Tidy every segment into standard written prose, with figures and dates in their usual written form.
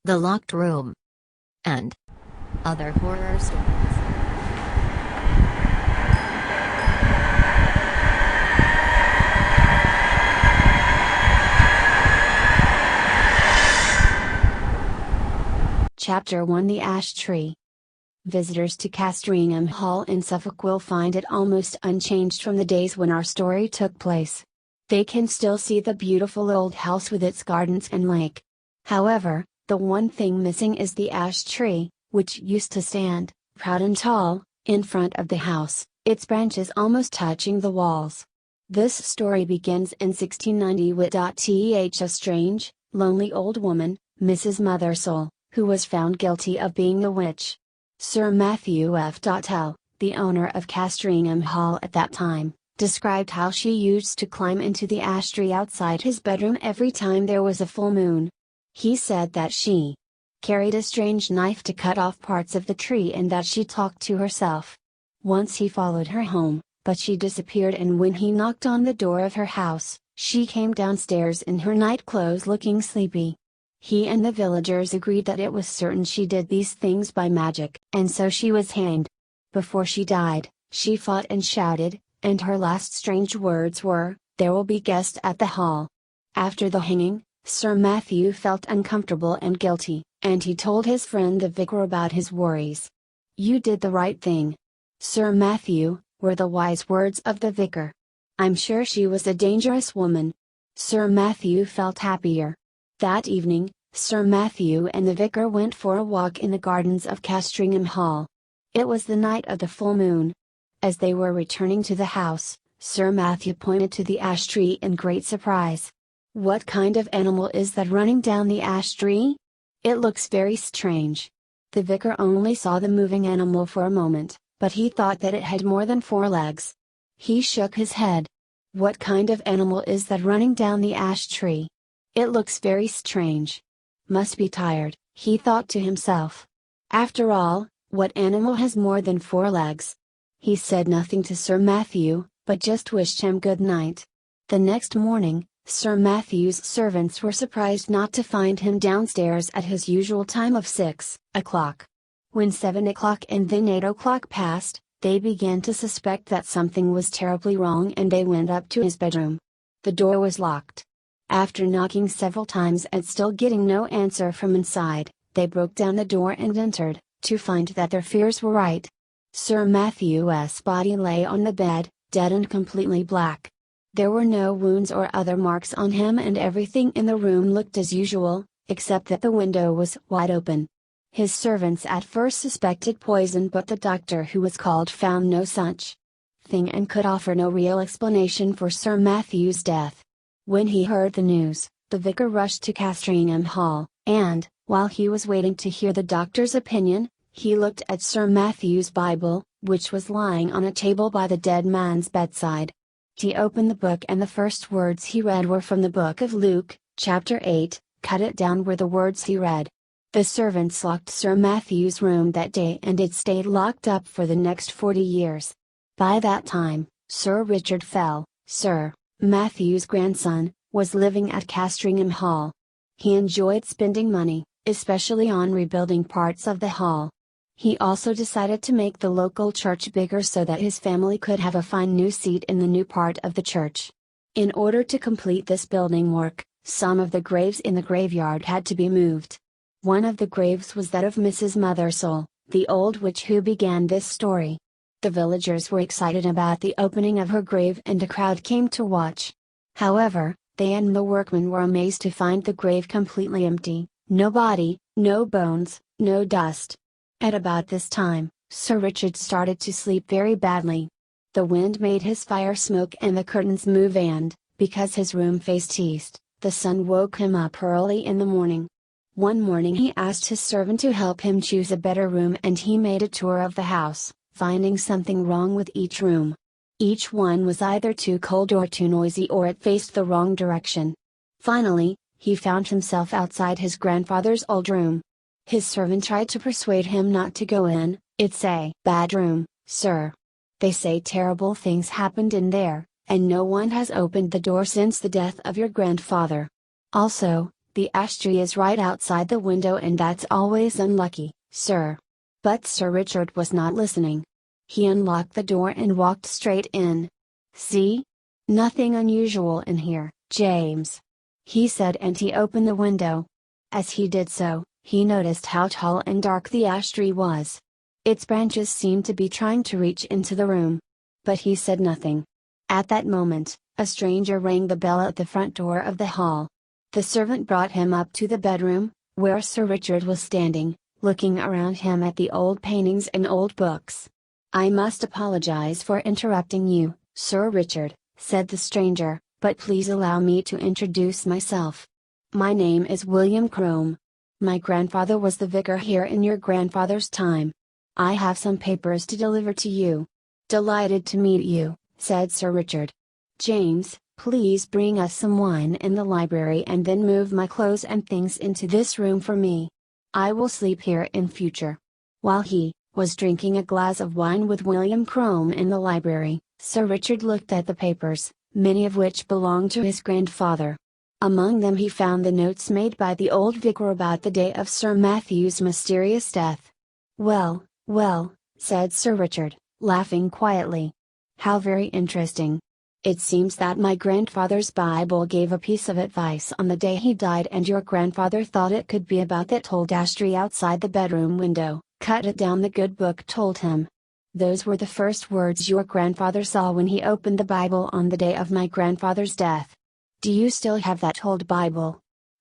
The Locked Room, and other horror stories. Chapter 1: The Ash Tree. Visitors to Castringham Hall in Suffolk will find it almost unchanged from the days when our story took place. They can still see the beautiful old house with its gardens and lake. However, the one thing missing is the ash tree, which used to stand, proud and tall, in front of the house, its branches almost touching the walls. This story begins in 1690 with a strange, lonely old woman, Mrs. Mothersole, who was found guilty of being a witch. Sir Matthew F. L., the owner of Castringham Hall at that time, described how she used to climb into the ash tree outside his bedroom every time there was a full moon. He said that she carried a strange knife to cut off parts of the tree and that she talked to herself. Once he followed her home, but she disappeared, and when he knocked on the door of her house, she came downstairs in her night clothes looking sleepy. He and the villagers agreed that it was certain she did these things by magic, and so she was hanged. Before she died, she fought and shouted, and her last strange words were, "There will be guests at the hall." After the hanging, Sir Matthew felt uncomfortable and guilty, and he told his friend the vicar about his worries. "You did the right thing, Sir Matthew," were the wise words of the vicar. "I'm sure she was a dangerous woman." Sir Matthew felt happier. That evening, Sir Matthew and the vicar went for a walk in the gardens of Castringham Hall. It was the night of the full moon. As they were returning to the house, Sir Matthew pointed to the ash tree in great surprise. "What kind of animal is that running down the ash tree? It looks very strange." The vicar only saw the moving animal for a moment, but he thought that it had more than 4 legs. He shook his head. "What kind of animal is that running down the ash tree? It looks very strange. Must be tired," he thought to himself. "After all, what animal has more than 4 legs?" He said nothing to Sir Matthew, but just wished him good night. The next morning, Sir Matthew's servants were surprised not to find him downstairs at his usual time of 6 o'clock. When 7 o'clock and then 8 o'clock passed, they began to suspect that something was terribly wrong, and they went up to his bedroom. The door was locked. After knocking several times and still getting no answer from inside, they broke down the door and entered, to find that their fears were right. Sir Matthew's body lay on the bed, dead and completely black. There were no wounds or other marks on him, and everything in the room looked as usual, except that the window was wide open. His servants at first suspected poison, but the doctor who was called found no such thing and could offer no real explanation for Sir Matthew's death. When he heard the news, the vicar rushed to Castringham Hall, and, while he was waiting to hear the doctor's opinion, he looked at Sir Matthew's Bible, which was lying on a table by the dead man's bedside. He opened the book, and the first words he read were from the book of Luke, chapter 8, "Cut it down," were the words he read. The servants locked Sir Matthew's room that day, and it stayed locked up for the next 40 years. By that time, Sir Richard Fell, Sir Matthew's grandson, was living at Castringham Hall. He enjoyed spending money, especially on rebuilding parts of the hall. He also decided to make the local church bigger so that his family could have a fine new seat in the new part of the church. In order to complete this building work, some of the graves in the graveyard had to be moved. One of the graves was that of Mrs. Mothersole, the old witch who began this story. The villagers were excited about the opening of her grave, and a crowd came to watch. However, they and the workmen were amazed to find the grave completely empty, no body, no bones, no dust. At about this time, Sir Richard started to sleep very badly. The wind made his fire smoke and the curtains move, and, because his room faced east, the sun woke him up early in the morning. One morning he asked his servant to help him choose a better room, and he made a tour of the house, finding something wrong with each room. Each one was either too cold or too noisy, or it faced the wrong direction. Finally, he found himself outside his grandfather's old room. His servant tried to persuade him not to go in. "It's a bad room, sir. They say terrible things happened in there, and no one has opened the door since the death of your grandfather. Also, The ash tree is right outside the window and that's always unlucky, sir." But Sir Richard was not listening. He unlocked the door and walked straight in. "See? Nothing unusual in here, James," he said, and he opened the window. As he did so, he noticed how tall and dark the ash tree was. Its branches seemed to be trying to reach into the room. But he said nothing. At that moment, a stranger rang the bell at the front door of the hall. The servant brought him up to the bedroom, where Sir Richard was standing, looking around him at the old paintings and old books. "I must apologize for interrupting you, Sir Richard," said the stranger, "but please allow me to introduce myself. My name is William Crome. My grandfather was the vicar here in your grandfather's time. I have some papers to deliver to you." "Delighted to meet you," said Sir Richard. "James, please bring us some wine in the library and then move my clothes and things into this room for me. I will sleep here in future." While he was drinking a glass of wine with William Crome in the library, Sir Richard looked at the papers, many of which belonged to his grandfather. Among them he found the notes made by the old vicar about the day of Sir Matthew's mysterious death. "Well, well," said Sir Richard, laughing quietly. "How very interesting. It seems that my grandfather's Bible gave a piece of advice on the day he died, and your grandfather thought it could be about that old ash tree outside the bedroom window. Cut it down, the good book told him. Those were the first words your grandfather saw when he opened the Bible on the day of my grandfather's death." "Do you still have that old Bible?"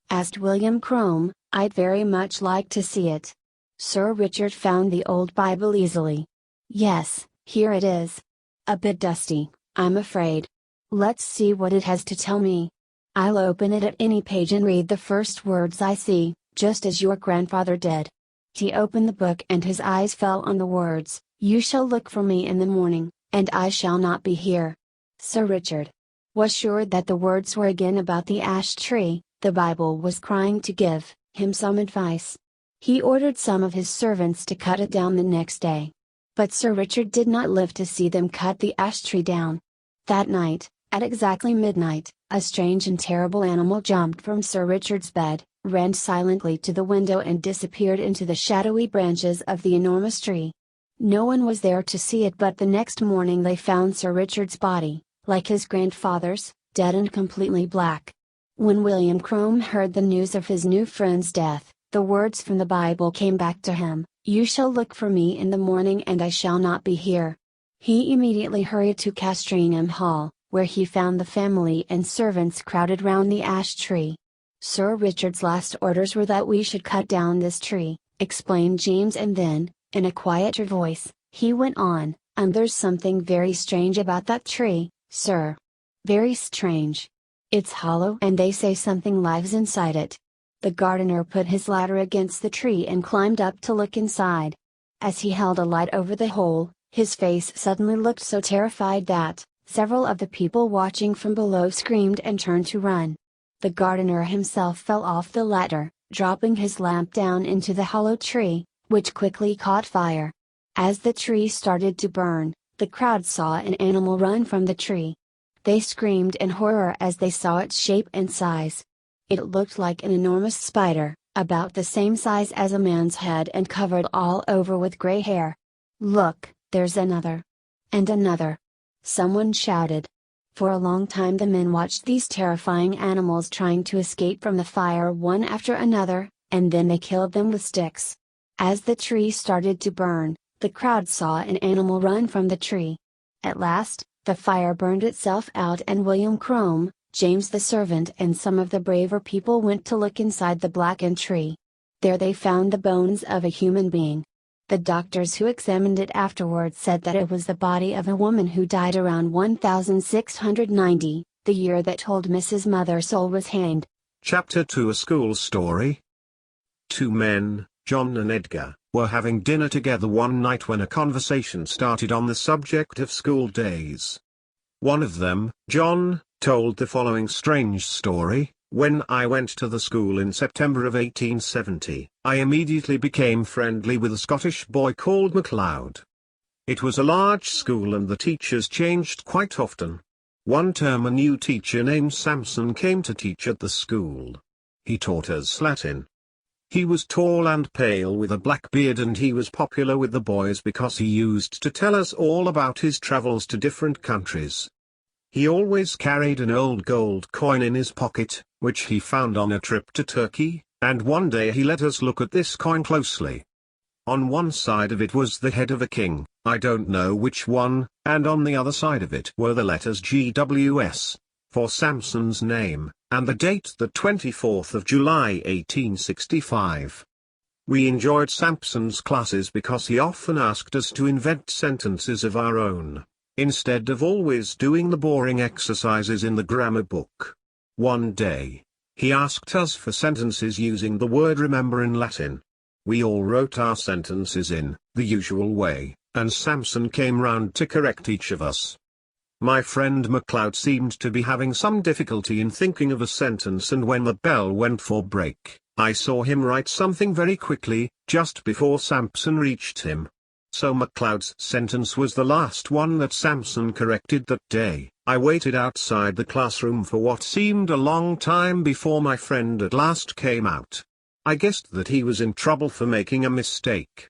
asked William Crome. "I'd very much like to see it." Sir Richard found the old Bible easily. "Yes, here it is. A bit dusty, I'm afraid. Let's see what it has to tell me. I'll open it at any page and read the first words I see, just as your grandfather did." He opened the book and his eyes fell on the words, "You shall look for me in the morning, and I shall not be here." Sir Richard was sure that the words were again about the ash tree. The Bible was trying to give him some advice. He ordered some of his servants to cut it down the next day. But Sir Richard did not live to see them cut the ash tree down. That night, at exactly midnight, a strange and terrible animal jumped from Sir Richard's bed, ran silently to the window and disappeared into the shadowy branches of the enormous tree. No one was there to see it, but the next morning they found Sir Richard's body, like his grandfather's, dead and completely black. When William Crome heard the news of his new friend's death, the words from the Bible came back to him, "You shall look for me in the morning and I shall not be here." He immediately hurried to Castringham Hall, where he found the family and servants crowded round the ash tree. "Sir Richard's last orders were that we should cut down this tree," explained James, and then, in a quieter voice, he went on, "And there's something very strange about that tree, sir. Very strange. It's hollow and they say something lives inside it." The gardener put his ladder against the tree and climbed up to look inside. As he held a light over the hole, his face suddenly looked so terrified that several of the people watching from below screamed and turned to run. The gardener himself fell off the ladder, dropping his lamp down into the hollow tree, which quickly caught fire. As the tree started to burn, the crowd saw an animal run from the tree. They screamed in horror as they saw its shape and size. It looked like an enormous spider, about the same size as a man's head and covered all over with gray hair. "Look, there's another! And another!" someone shouted. For a long time the men watched these terrifying animals trying to escape from the fire one after another, and then they killed them with sticks. As the tree started to burn, the crowd saw an animal run from the tree. At last, the fire burned itself out and William Crome, James the servant and some of the braver people went to look inside the blackened tree. There they found the bones of a human being. The doctors who examined it afterwards said that it was the body of a woman who died around 1690, the year that old Mrs. Mothersole was hanged. Chapter 2, A School Story. Two men, John and Edgar, were having dinner together one night when a conversation started on the subject of school days. One of them, John, told the following strange story: "When I went to the school in September of 1870, I immediately became friendly with a Scottish boy called MacLeod. It was a large school and the teachers changed quite often. One term a new teacher named Sampson came to teach at the school. He taught us Latin. He was tall and pale with a black beard, and he was popular with the boys because he used to tell us all about his travels to different countries. He always carried an old gold coin in his pocket, which he found on a trip to Turkey, and one day he let us look at this coin closely. On one side of it was the head of a king, I don't know which one, and on the other side of it were the letters GWS, for Sampson's name, and the date the 24th of July 1865. We enjoyed Sampson's classes because he often asked us to invent sentences of our own, instead of always doing the boring exercises in the grammar book. One day, he asked us for sentences using the word remember in Latin. We all wrote our sentences in the usual way, and Sampson came round to correct each of us. My friend MacLeod seemed to be having some difficulty in thinking of a sentence, and when the bell went for break, I saw him write something very quickly, just before Sampson reached him. So MacLeod's sentence was the last one that Sampson corrected that day. I waited outside the classroom for what seemed a long time before my friend at last came out. I guessed that he was in trouble for making a mistake.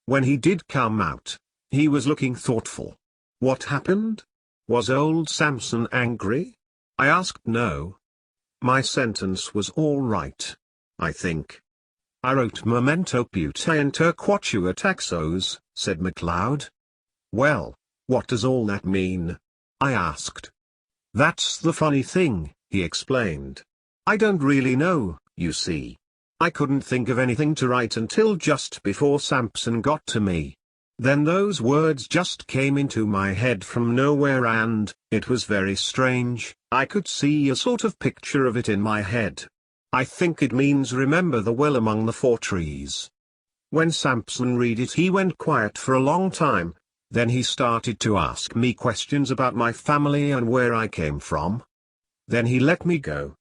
When he did come out, he was looking thoughtful. What happened? Was old Sampson angry? I asked. No. My sentence was all right, I think. I wrote memento putaenter quatua taxos, said MacLeod. Well, what does all that mean? I asked. That's the funny thing, he explained. I don't really know, you see. I couldn't think of anything to write until just before Sampson got to me. Then those words just came into my head from nowhere, and it was very strange. I could see a sort of picture of it in my head. I think it means remember the well among the four trees. When Sampson read it, he went quiet for a long time. Then he started to ask me questions about my family and where I came from. Then he let me go.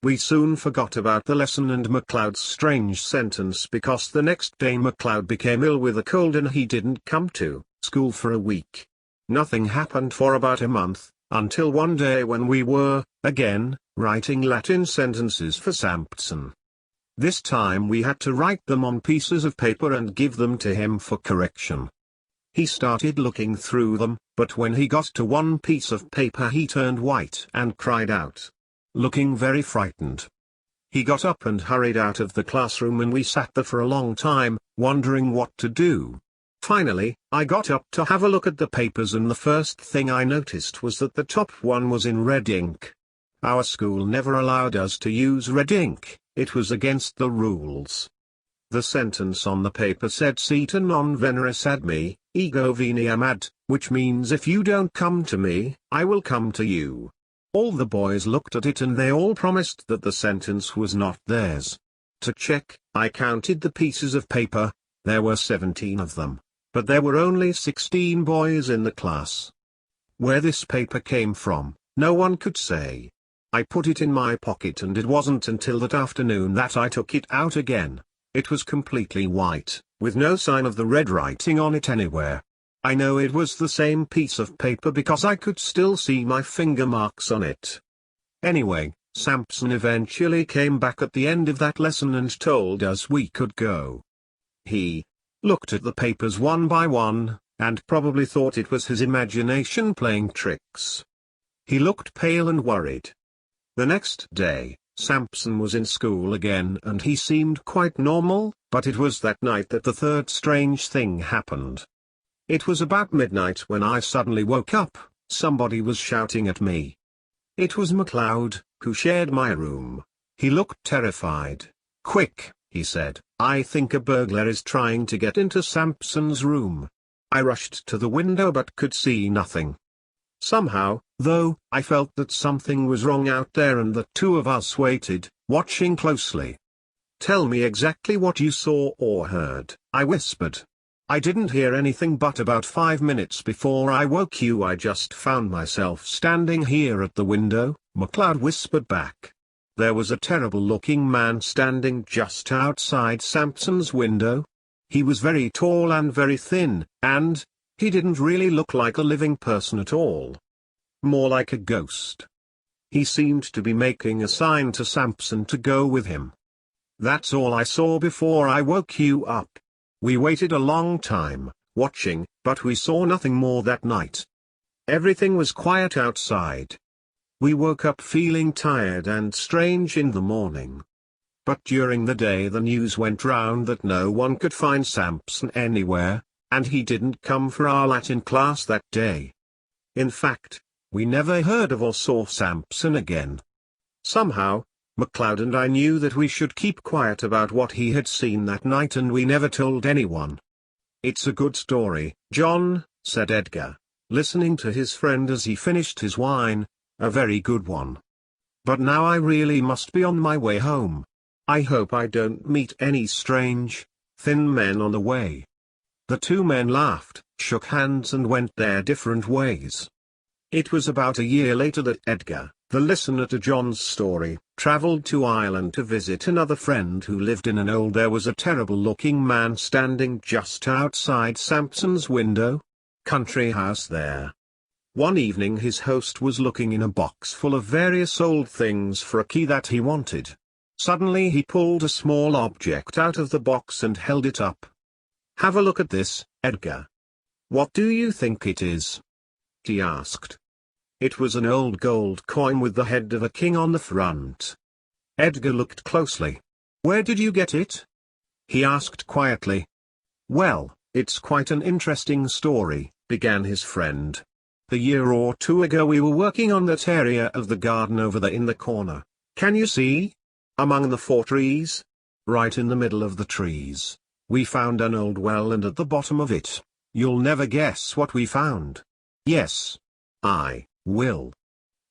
We soon forgot about the lesson and MacLeod's strange sentence because the next day MacLeod became ill with a cold and he didn't come to school for a week. Nothing happened for about a month, until one day when we were, again, writing Latin sentences for Sampson. This time we had to write them on pieces of paper and give them to him for correction. He started looking through them, but when he got to one piece of paper he turned white and cried out, looking very frightened. He got up and hurried out of the classroom, and we sat there for a long time, wondering what to do. Finally, I got up to have a look at the papers, and the first thing I noticed was that the top one was in red ink. Our school never allowed us to use red ink, it was against the rules. The sentence on the paper said Sita non veneris ad me, ego veniam ad, which means if you don't come to me, I will come to you. All the boys looked at it and they all promised that the sentence was not theirs. To check, I counted the pieces of paper. There were 17 of them, but there were only 16 boys in the class. Where this paper came from, no one could say. I put it in my pocket, and it wasn't until that afternoon that I took it out again. It was completely white, with no sign of the red writing on it anywhere. I know it was the same piece of paper because I could still see my finger marks on it. Anyway, Sampson eventually came back at the end of that lesson and told us we could go. He looked at the papers one by one, and probably thought it was his imagination playing tricks. He looked pale and worried. The next day, Sampson was in school again and he seemed quite normal, but it was that night that the third strange thing happened. It was about midnight when I suddenly woke up. Somebody was shouting at me. It was MacLeod, who shared my room. He looked terrified. "Quick," he said, "I think a burglar is trying to get into Sampson's room." I rushed to the window but could see nothing. Somehow, though, I felt that something was wrong out there, and the two of us waited, watching closely. "Tell me exactly what you saw or heard," I whispered. "I didn't hear anything, but about 5 minutes before I woke you I just found myself standing here at the window," MacLeod whispered back. There was a terrible-looking man standing just outside Sampson's window. He was very tall and very thin, and he didn't really look like a living person at all. More like a ghost. He seemed to be making a sign to Sampson to go with him. That's all I saw before I woke you up. We waited a long time, watching, but we saw nothing more that night. Everything was quiet outside. We woke up feeling tired and strange in the morning. But during the day the news went round that no one could find Sampson anywhere, and he didn't come for our Latin class that day. In fact, we never heard of or saw Sampson again. Somehow, MacLeod and I knew that we should keep quiet about what he had seen that night, and we never told anyone. It's a good story, John, said Edgar, listening to his friend as he finished his wine, a very good one. But now I really must be on my way home. I hope I don't meet any strange, thin men on the way. The two men laughed, shook hands and went their different ways. It was about a year later that Edgar, the listener to John's story, travelled to Ireland to visit another friend who lived in an old. There was a terrible-looking man standing just outside Sampson's window. Country house there. One evening his host was looking in a box full of various old things for a key that he wanted. Suddenly he pulled a small object out of the box and held it up. Have a look at this, Edgar. What do you think it is? He asked. It was an old gold coin with the head of a king on the front. Edgar looked closely. Where did you get it? He asked quietly. Well, it's quite an interesting story, began his friend. A year or two ago we were working on that area of the garden over there in the corner. Can you see? Among the 4 trees? Right in the middle of the trees, we found an old well, and at the bottom of it, you'll never guess what we found. Yes. I will.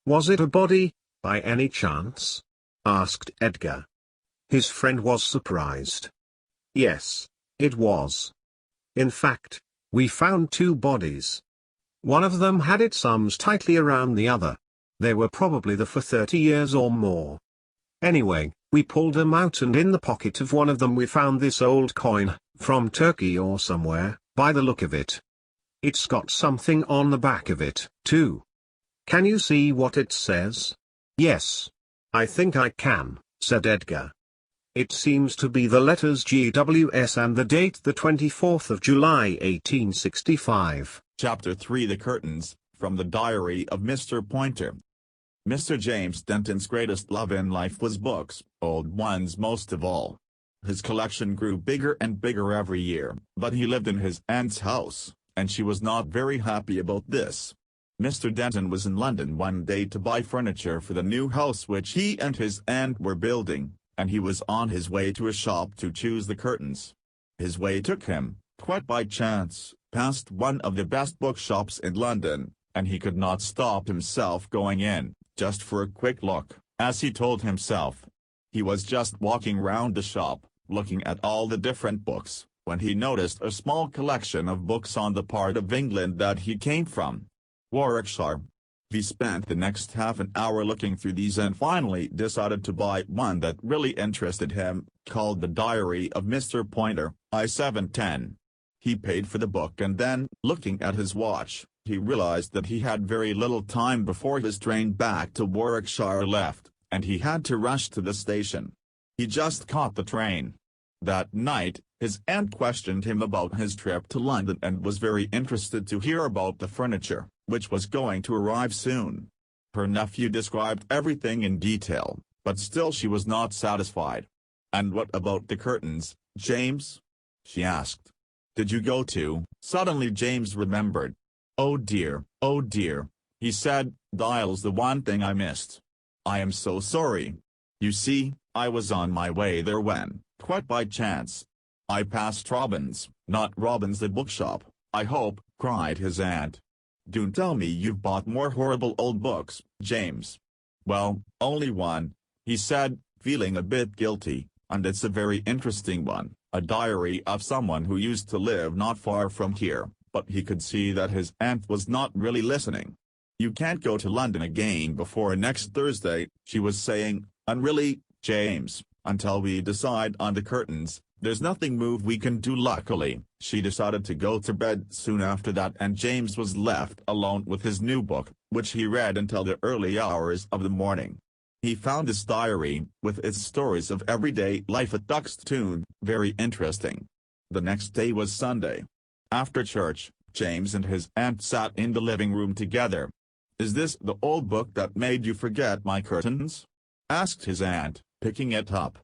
Was it a body, by any chance? Asked Edgar. His friend was surprised. Yes, it was. In fact, we found 2 bodies. One of them had its arms tightly around the other. They were probably there for 30 years or more. Anyway, we pulled them out, and in the pocket of one of them we found this old coin, from Turkey or somewhere, by the look of it. It's got something on the back of it, too. Can you see what it says? Yes. I think I can, said Edgar. It seems to be the letters GWS and the date the 24th of July 1865. Chapter 3 The Curtains, from the Diary of Mr. Pointer. Mr. James Denton's greatest love in life was books, old ones most of all. His collection grew bigger and bigger every year, but he lived in his aunt's house, and she was not very happy about this. Mr. Denton was in London one day to buy furniture for the new house which he and his aunt were building, and he was on his way to a shop to choose the curtains. His way took him, quite by chance, past one of the best bookshops in London, and he could not stop himself going in, just for a quick look, as he told himself. He was just walking round the shop, looking at all the different books, when he noticed a small collection of books on the part of England that he came from, Warwickshire. He spent the next half an hour looking through these and finally decided to buy one that really interested him, called The Diary of Mr. Pointer, I-710. He paid for the book, and then, looking at his watch, he realized that he had very little time before his train back to Warwickshire left, and he had to rush to the station. He just caught the train. That night, his aunt questioned him about his trip to London and was very interested to hear about the furniture, which was going to arrive soon. Her nephew described everything in detail, but still she was not satisfied. "And what about the curtains, James?" she asked. "Did you go to?" Suddenly James remembered. Oh dear," he said, "Dial's the one thing I missed. I am so sorry. You see, I was on my way there when, quite by chance, I passed Robbins." "Not Robbins the bookshop, I hope," cried his aunt. "Don't tell me you've bought more horrible old books, James." "Well, only one," he said, feeling a bit guilty, "and it's a very interesting one, a diary of someone who used to live not far from here." But he could see that his aunt was not really listening. "You can't go to London again before next Thursday," she was saying, "and really, James, until we decide on the curtains, there's nothing more we can do." Luckily, she decided to go to bed soon after that, and James was left alone with his new book, which he read until the early hours of the morning. He found his diary, with its stories of everyday life at Duxton, very interesting. The next day was Sunday. After church, James and his aunt sat in the living room together. "Is this the old book that made you forget my curtains?" asked his aunt, picking it up.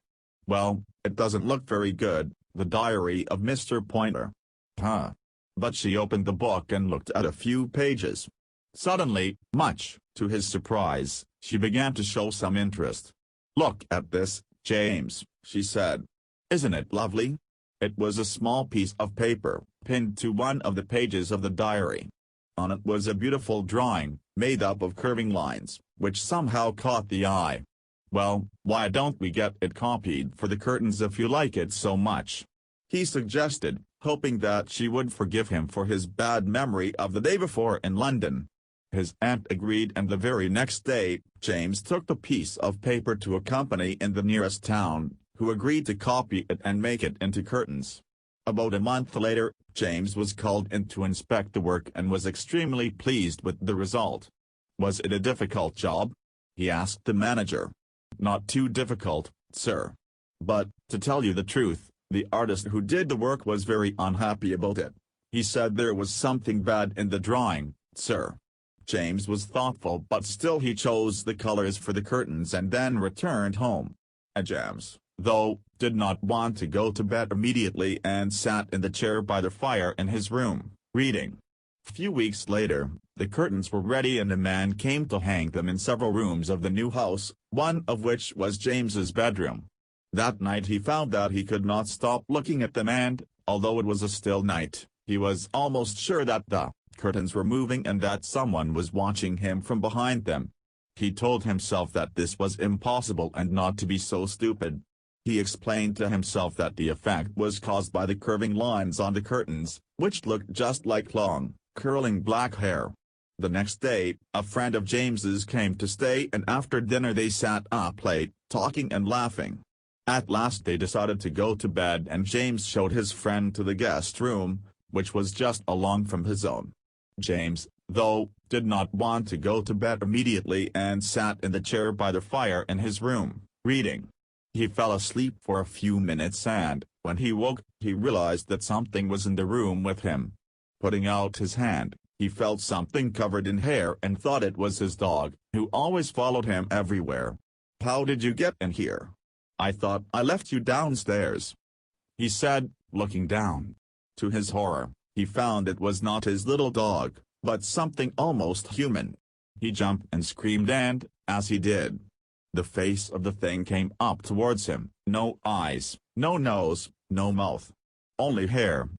"Well, it doesn't look very good, the diary of Mr. Pointer." "Huh." But she opened the book and looked at a few pages. Suddenly, much to his surprise, she began to show some interest. "Look at this, James," she said. "Isn't it lovely?" It was a small piece of paper, pinned to one of the pages of the diary. On it was a beautiful drawing, made up of curving lines, which somehow caught the eye. "Well, why don't we get it copied for the curtains if you like it so much?" he suggested, hoping that she would forgive him for his bad memory of the day before in London. His aunt agreed, and the very next day, James took the piece of paper to a company in the nearest town, who agreed to copy it and make it into curtains. About a month later, James was called in to inspect the work and was extremely pleased with the result. "Was it a difficult job?" he asked the manager. "Not too difficult, sir. But, to tell you the truth, the artist who did the work was very unhappy about it. He said there was something bad in the drawing, sir." James was thoughtful, but still he chose the colors for the curtains and then returned home. James, though, did not want to go to bed immediately and sat in the chair by the fire in his room, reading. A few weeks later, the curtains were ready and a man came to hang them in several rooms of the new house, one of which was James's bedroom. That night he found that he could not stop looking at them, and, although it was a still night, he was almost sure that the curtains were moving and that someone was watching him from behind them. He told himself that this was impossible and not to be so stupid. He explained to himself that the effect was caused by the curving lines on the curtains, which looked just like long, curling black hair. The next day, a friend of James's came to stay, and after dinner they sat up late, talking and laughing. At last they decided to go to bed, and James showed his friend to the guest room, which was just along from his own. James, though, did not want to go to bed immediately and sat in the chair by the fire in his room, reading. He fell asleep for a few minutes, and, when he woke, he realized that something was in the room with him. Putting out his hand, he felt something covered in hair and thought it was his dog, who always followed him everywhere. "How did you get in here? I thought I left you downstairs," he said, looking down. To his horror, he found it was not his little dog, but something almost human. He jumped and screamed, and, as he did, the face of the thing came up towards him. No eyes, no nose, no mouth. Only hair.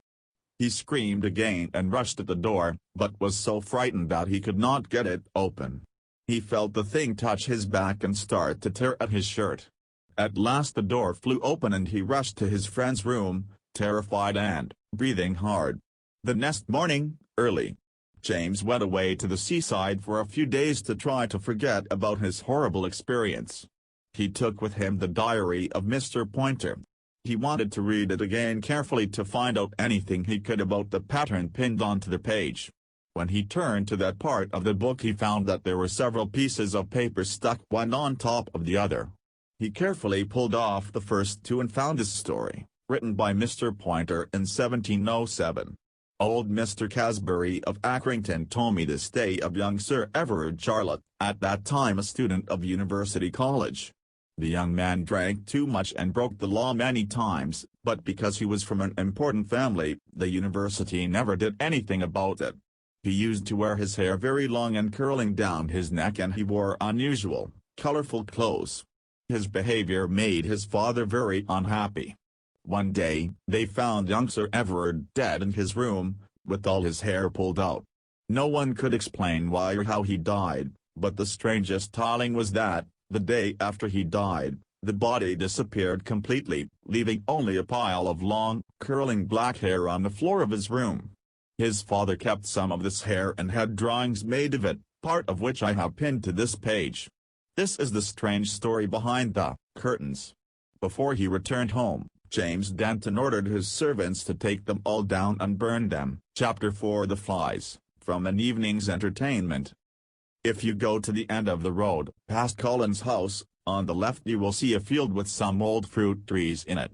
He screamed again and rushed at the door, but was so frightened that he could not get it open. He felt the thing touch his back and start to tear at his shirt. At last the door flew open and he rushed to his friend's room, terrified and breathing hard. The next morning, early, James went away to the seaside for a few days to try to forget about his horrible experience. He took with him the diary of Mr. Pointer. He wanted to read it again carefully to find out anything he could about the pattern pinned onto the page. When he turned to that part of the book, he found that there were several pieces of paper stuck one on top of the other. He carefully pulled off the first two and found his story, written by Mr. Pointer in 1707. Old Mr. Casbury of Accrington told me this day of young Sir Everard Charlotte, at that time a student of University College. The young man drank too much and broke the law many times, but because he was from an important family, the university never did anything about it. He used to wear his hair very long and curling down his neck, and he wore unusual, colorful clothes. His behavior made his father very unhappy. One day, they found young Sir Everard dead in his room, with all his hair pulled out. No one could explain why or how he died, but the strangest telling was that, the day after he died, the body disappeared completely, leaving only a pile of long, curling black hair on the floor of his room. His father kept some of this hair and had drawings made of it, part of which I have pinned to this page. This is the strange story behind the curtains. Before he returned home, James Denton ordered his servants to take them all down and burn them. Chapter 4 The Flies, from an evening's entertainment. If you go to the end of the road, past Colin's house, on the left you will see a field with some old fruit trees in it.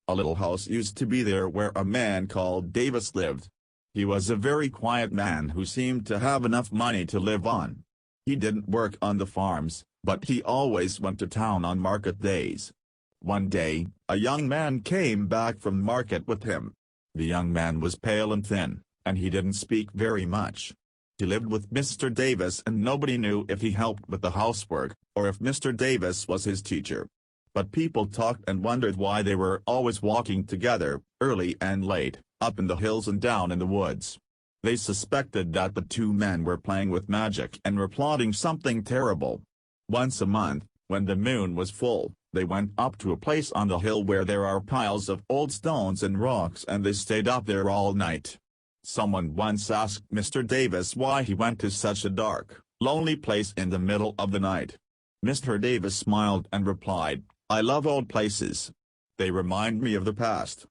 A little house used to be there where a man called Davis lived. He was a very quiet man who seemed to have enough money to live on. He didn't work on the farms, but he always went to town on market days. One day, a young man came back from market with him. The young man was pale and thin, and he didn't speak very much. He lived with Mr. Davis and nobody knew if he helped with the housework, or if Mr. Davis was his teacher. But people talked and wondered why they were always walking together, early and late, up in the hills and down in the woods. They suspected that the two men were playing with magic and were plotting something terrible. Once a month, when the moon was full, they went up to a place on the hill where there are piles of old stones and rocks and they stayed up there all night. Someone once asked Mr. Davis why he went to such a dark, lonely place in the middle of the night. Mr. Davis smiled and replied, "I love old places. They remind me of the past.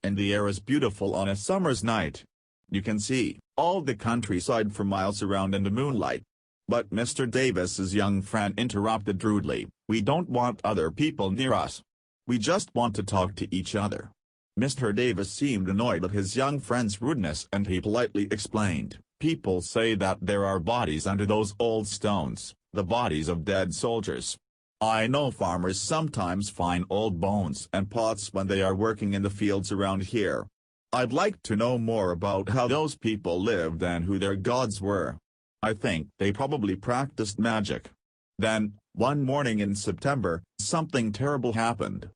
And the air is beautiful on a summer's night. You can see all the countryside for miles around in the moonlight." But Mr. Davis's young friend interrupted rudely, "We don't want other people near us. We just want to talk to each other." Mr. Davis seemed annoyed at his young friend's rudeness and he politely explained, "People say that there are bodies under those old stones, the bodies of dead soldiers. I know farmers sometimes find old bones and pots when they are working in the fields around here. I'd like to know more about how those people lived and who their gods were. I think they probably practiced magic." Then, one morning in September, something terrible happened.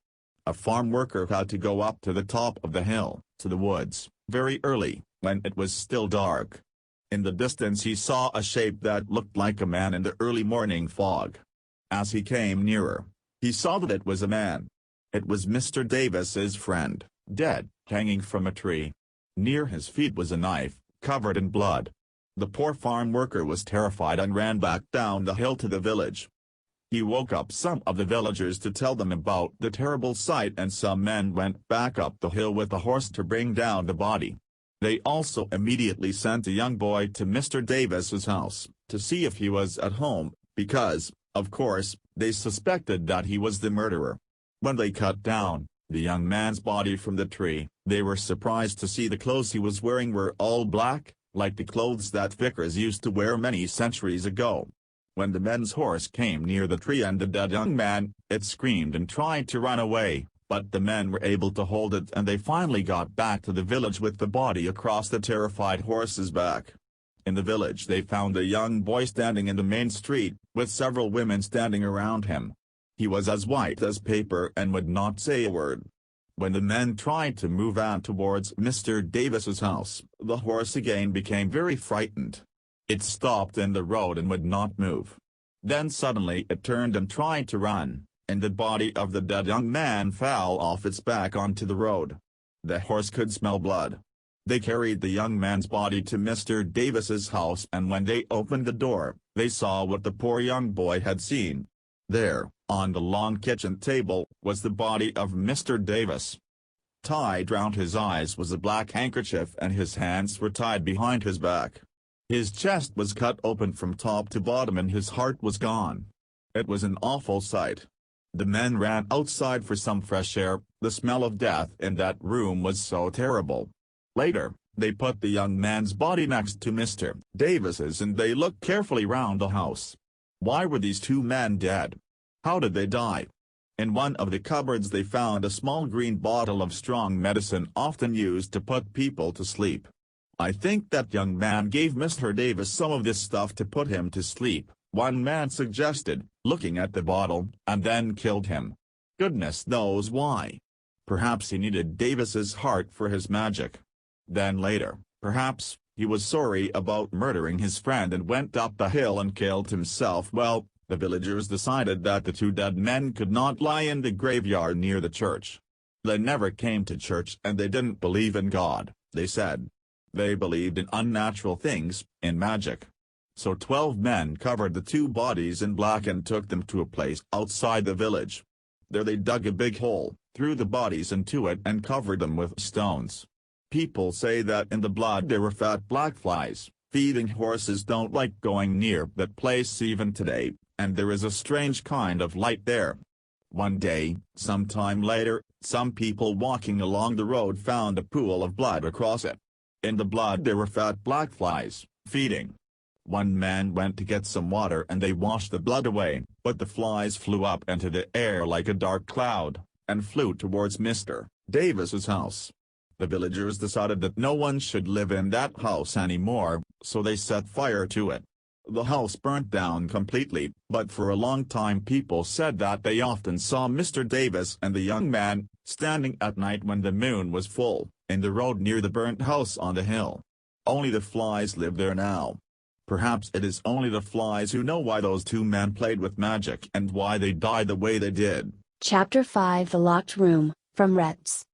A farm worker had to go up to the top of the hill, to the woods, very early, when it was still dark. In the distance he saw a shape that looked like a man in the early morning fog. As he came nearer, he saw that it was a man. It was Mr. Davis's friend, dead, hanging from a tree. Near his feet was a knife, covered in blood. The poor farm worker was terrified and ran back down the hill to the village. He woke up some of the villagers to tell them about the terrible sight and some men went back up the hill with a horse to bring down the body. They also immediately sent a young boy to Mr. Davis's house, to see if he was at home, because, of course, they suspected that he was the murderer. When they cut down the young man's body from the tree, they were surprised to see the clothes he was wearing were all black, like the clothes that vicars used to wear many centuries ago. When the men's horse came near the tree and the dead young man, it screamed and tried to run away, but the men were able to hold it and they finally got back to the village with the body across the terrified horse's back. In the village they found a young boy standing in the main street, with several women standing around him. He was as white as paper and would not say a word. When the men tried to move on towards Mr. Davis's house, the horse again became very frightened. It stopped in the road and would not move. Then suddenly it turned and tried to run, and the body of the dead young man fell off its back onto the road. The horse could smell blood. They carried the young man's body to Mr. Davis's house and when they opened the door, they saw what the poor young boy had seen. There, on the long kitchen table, was the body of Mr. Davis. Tied round his eyes was a black handkerchief and his hands were tied behind his back. His chest was cut open from top to bottom and his heart was gone. It was an awful sight. The men ran outside for some fresh air, the smell of death in that room was so terrible. Later, they put the young man's body next to Mr. Davis's and they looked carefully round the house. Why were these two men dead? How did they die? In one of the cupboards they found a small green bottle of strong medicine often used to put people to sleep. "I think that young man gave Mr. Davis some of this stuff to put him to sleep," one man suggested, looking at the bottle, "and then killed him. Goodness knows why. Perhaps he needed Davis's heart for his magic. Then later, perhaps, he was sorry about murdering his friend and went up the hill and killed himself." Well, the villagers decided that the two dead men could not lie in the graveyard near the church. They never came to church and they didn't believe in God, they said. They believed in unnatural things, in magic. So 12 men covered the two bodies in black and took them to a place outside the village. There they dug a big hole, threw the bodies into it and covered them with stones. People say that in the blood there were fat black flies, Feeding horses don't like going near that place even today, and there is a strange kind of light there. One day, some time later, some people walking along the road found a pool of blood across it. In the blood there were fat black flies, feeding. One man went to get some water and they washed the blood away, but the flies flew up into the air like a dark cloud, and flew towards Mr. Davis's house. The villagers decided that no one should live in that house anymore, so they set fire to it. The house burnt down completely, but for a long time people said that they often saw Mr. Davis and the young man, standing at night when the moon was full, in the road near the burnt house on the hill. Only the flies live there now. Perhaps it is only the flies who know why those two men played with magic and why they died the way they did. Chapter 5 The Locked Room, from Retz.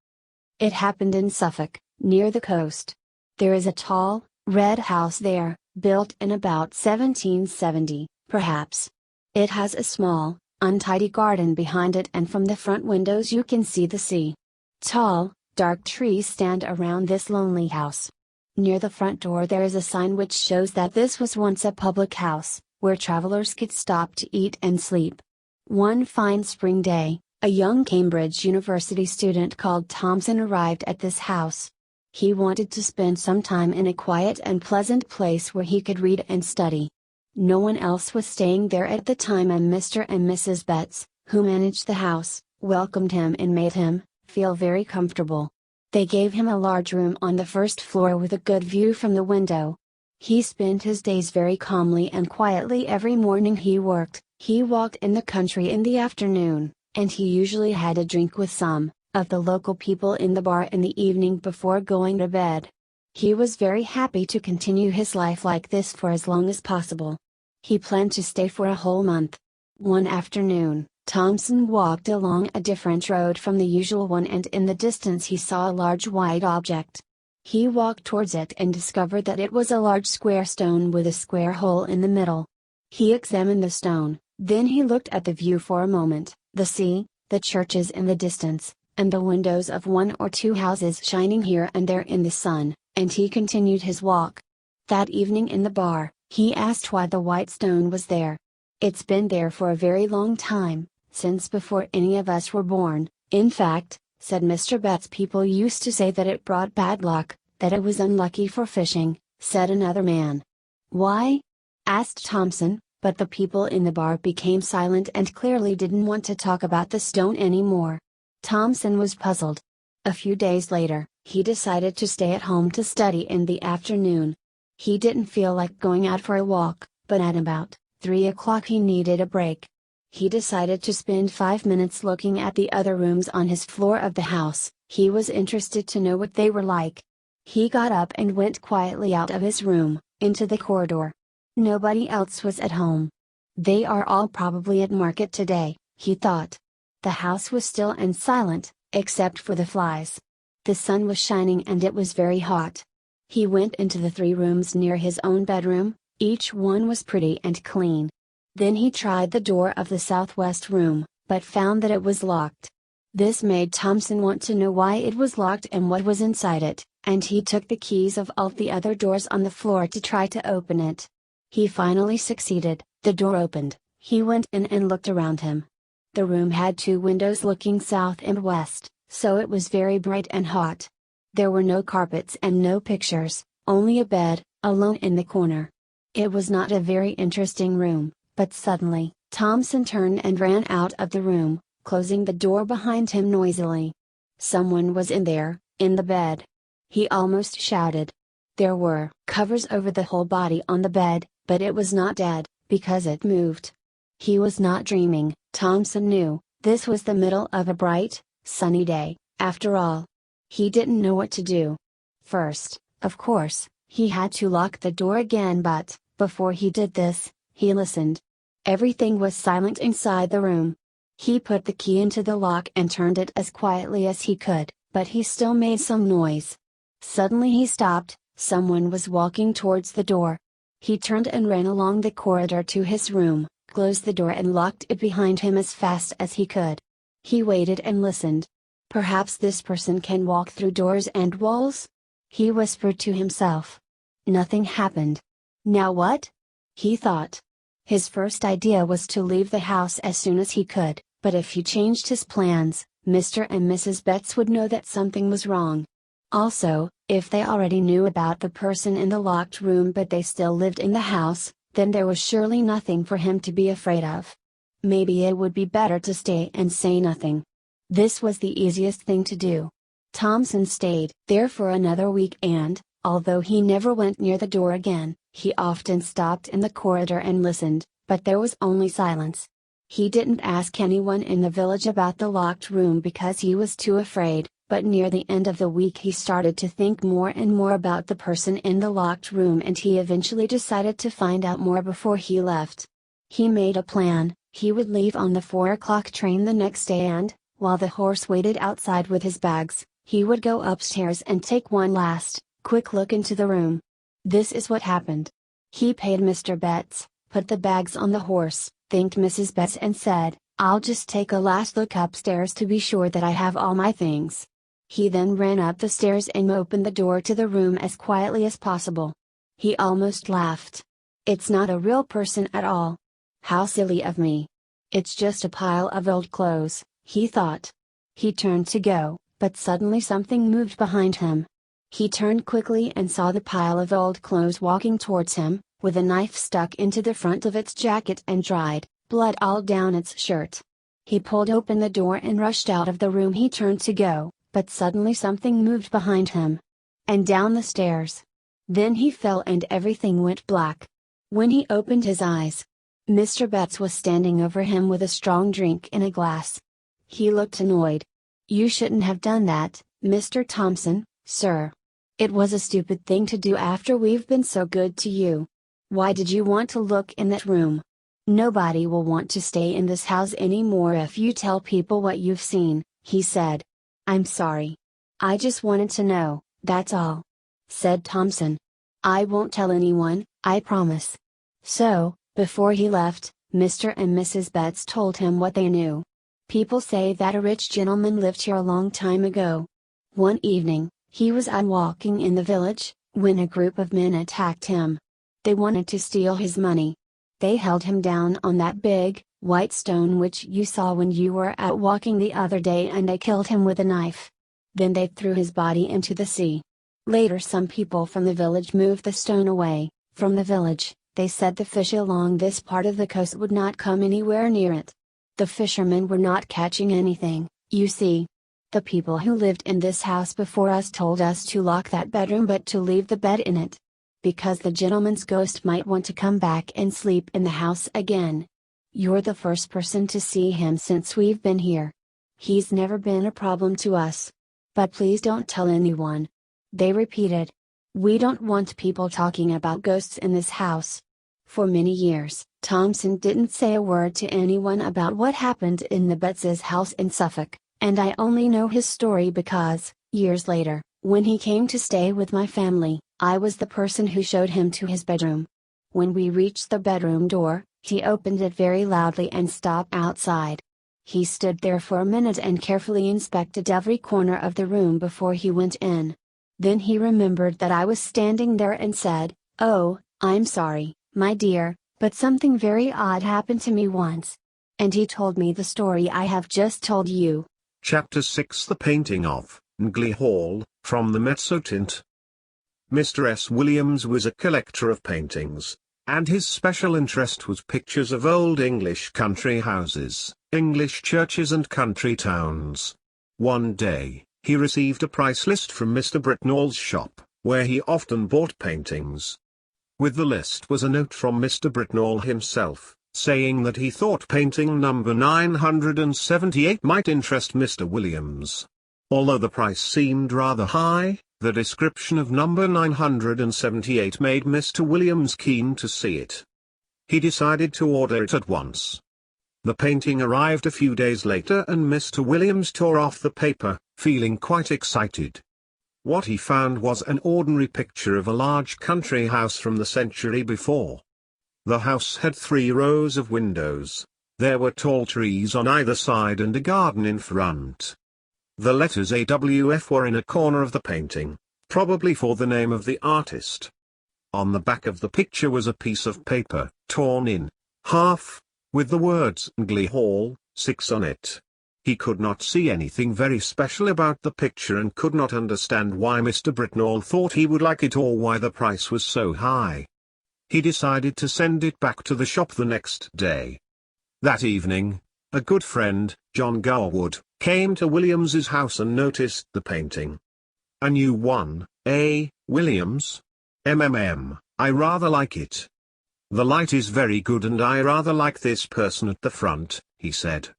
It happened in Suffolk, near the coast. There is a tall, red house there, built in about 1770, perhaps. It has a small, untidy garden behind it, and from the front windows you can see the sea. Tall, dark trees stand around this lonely house. Near the front door there is a sign which shows that this was once a public house, where travelers could stop to eat and sleep. One fine spring day, a young Cambridge University student called Thompson arrived at this house. He wanted to spend some time in a quiet and pleasant place where he could read and study. No one else was staying there at the time, and Mr. and Mrs. Betts, who managed the house, welcomed him and made him feel very comfortable. They gave him a large room on the first floor with a good view from the window. He spent his days very calmly and quietly. Every morning he worked, he walked in the country in the afternoon, and he usually had a drink with some of the local people in the bar in the evening before going to bed. He was very happy to continue his life like this for as long as possible. He planned to stay for a whole month. One afternoon, Thompson walked along a different road from the usual one, and in the distance he saw a large white object. He walked towards it and discovered that it was a large square stone with a square hole in the middle. He examined the stone, then he looked at the view for a moment, the sea, the churches in the distance, and the windows of one or two houses shining here and there in the sun, and he continued his walk. That evening in the bar, he asked why the white stone was there. "It's been there for a very long time, since before any of us were born. In fact," said Mr. Betts, "people used to say that it brought bad luck, that it was unlucky for fishing," said another man. "Why?" asked Thompson, but the people in the bar became silent and clearly didn't want to talk about the stone anymore. Thompson was puzzled. A few days later, he decided to stay at home to study in the afternoon. He didn't feel like going out for a walk, but at about 3 o'clock he needed a break. He decided to spend 5 minutes looking at the other rooms on his floor of the house. He was interested to know what they were like. He got up and went quietly out of his room, into the corridor. Nobody else was at home. "They are all probably at market today," he thought. The house was still and silent, except for the flies. The sun was shining and it was very hot. He went into the 3 rooms near his own bedroom. Each one was pretty and clean. Then he tried the door of the southwest room, but found that it was locked. This made Thompson want to know why it was locked and what was inside it, and he took the keys of all the other doors on the floor to try to open it. He finally succeeded. The door opened. He went in and looked around him. The room had 2 windows looking south and west, so it was very bright and hot. There were no carpets and no pictures, only a bed, alone in the corner. It was not a very interesting room, but suddenly, Thompson turned and ran out of the room, closing the door behind him noisily. Someone was in there, in the bed. He almost shouted. There were covers over the whole body on the bed, but it was not dead, because it moved. He was not dreaming. Thompson knew, this was the middle of a bright, sunny day, after all. He didn't know what to do. First, of course, he had to lock the door again, but, before he did this, he listened. Everything was silent inside the room. He put the key into the lock and turned it as quietly as he could, but he still made some noise. Suddenly he stopped. Someone was walking towards the door. He turned and ran along the corridor to his room, closed the door and locked it behind him as fast as he could. He waited and listened. "Perhaps this person can walk through doors and walls?" he whispered to himself. Nothing happened. Now what? He thought. His first idea was to leave the house as soon as he could, but if he changed his plans, Mr. and Mrs. Betts would know that something was wrong. Also, if they already knew about the person in the locked room but they still lived in the house, then there was surely nothing for him to be afraid of. Maybe it would be better to stay and say nothing. This was the easiest thing to do. Thompson stayed there for another week and, although he never went near the door again, he often stopped in the corridor and listened, but there was only silence. He didn't ask anyone in the village about the locked room because he was too afraid, but near the end of the week he started to think more and more about the person in the locked room and he eventually decided to find out more before he left. He made a plan. He would leave on the 4 o'clock train the next day and, while the horse waited outside with his bags, he would go upstairs and take one last, quick look into the room. This is what happened. He paid Mr. Betts, put the bags on the horse, thanked Mrs. Betts and said, "I'll just take a last look upstairs to be sure that I have all my things." He then ran up the stairs and opened the door to the room as quietly as possible. He almost laughed. It's not a real person at all. How silly of me. It's just a pile of old clothes, he thought. He turned to go, but suddenly something moved behind him. He turned quickly and saw the pile of old clothes walking towards him, with a knife stuck into the front of its jacket and dried blood all down its shirt. He pulled open the door and rushed out of the room. He turned to go, but suddenly something moved behind him. And down the stairs. Then he fell and everything went black. When he opened his eyes, Mr. Betts was standing over him with a strong drink in a glass. He looked annoyed. "You shouldn't have done that, Mr. Thompson, sir. It was a stupid thing to do after we've been so good to you. Why did you want to look in that room? Nobody will want to stay in this house anymore if you tell people what you've seen," he said. "I'm sorry. I just wanted to know, that's all," said Thompson. "I won't tell anyone, I promise." So, before he left, Mr. and Mrs. Betts told him what they knew. People say that a rich gentleman lived here a long time ago. One evening, he was out walking in the village, when a group of men attacked him. They wanted to steal his money. They held him down on that big, white stone which you saw when you were out walking the other day and they killed him with a knife. Then they threw his body into the sea. Later some people from the village moved the stone away from the village. They said the fish along this part of the coast would not come anywhere near it. The fishermen were not catching anything, you see. The people who lived in this house before us told us to lock that bedroom but to leave the bed in it. Because the gentleman's ghost might want to come back and sleep in the house again. You're the first person to see him since we've been here. He's never been a problem to us. But please don't tell anyone." They repeated. "We don't want people talking about ghosts in this house." For many years, Thompson didn't say a word to anyone about what happened in the Betts' house in Suffolk, and I only know his story because, years later, when he came to stay with my family, I was the person who showed him to his bedroom. When we reached the bedroom door, he opened it very loudly and stopped outside. He stood there for a minute and carefully inspected every corner of the room before he went in. Then he remembered that I was standing there and said, "Oh, I'm sorry, my dear, but something very odd happened to me once." And he told me the story I have just told you. Chapter 6: The Painting of Ngley Hall, from the Mezzotint. Mr. S. Williams was a collector of paintings, and his special interest was pictures of old English country houses, English churches and country towns. One day, he received a price list from Mr. Britnall's shop, where he often bought paintings. With the list was a note from Mr. Britnall himself, saying that he thought painting number 978 might interest Mr. Williams. Although the price seemed rather high, the description of number 978 made Mr. Williams keen to see it. He decided to order it at once. The painting arrived a few days later and Mr. Williams tore off the paper, feeling quite excited. What he found was an ordinary picture of a large country house from the century before. The house had 3 rows of windows. There were tall trees on either side and a garden in front. The letters AWF were in a corner of the painting, probably for the name of the artist. On the back of the picture was a piece of paper, torn in half, with the words Castringham Hall, 6 on it. He could not see anything very special about the picture and could not understand why Mr. Britnall thought he would like it or why the price was so high. He decided to send it back to the shop the next day. That evening, a good friend, John Garwood, came to Williams's house and noticed the painting. "A new one, eh, Williams? I rather like it. The light is very good and I rather like this person at the front," he said.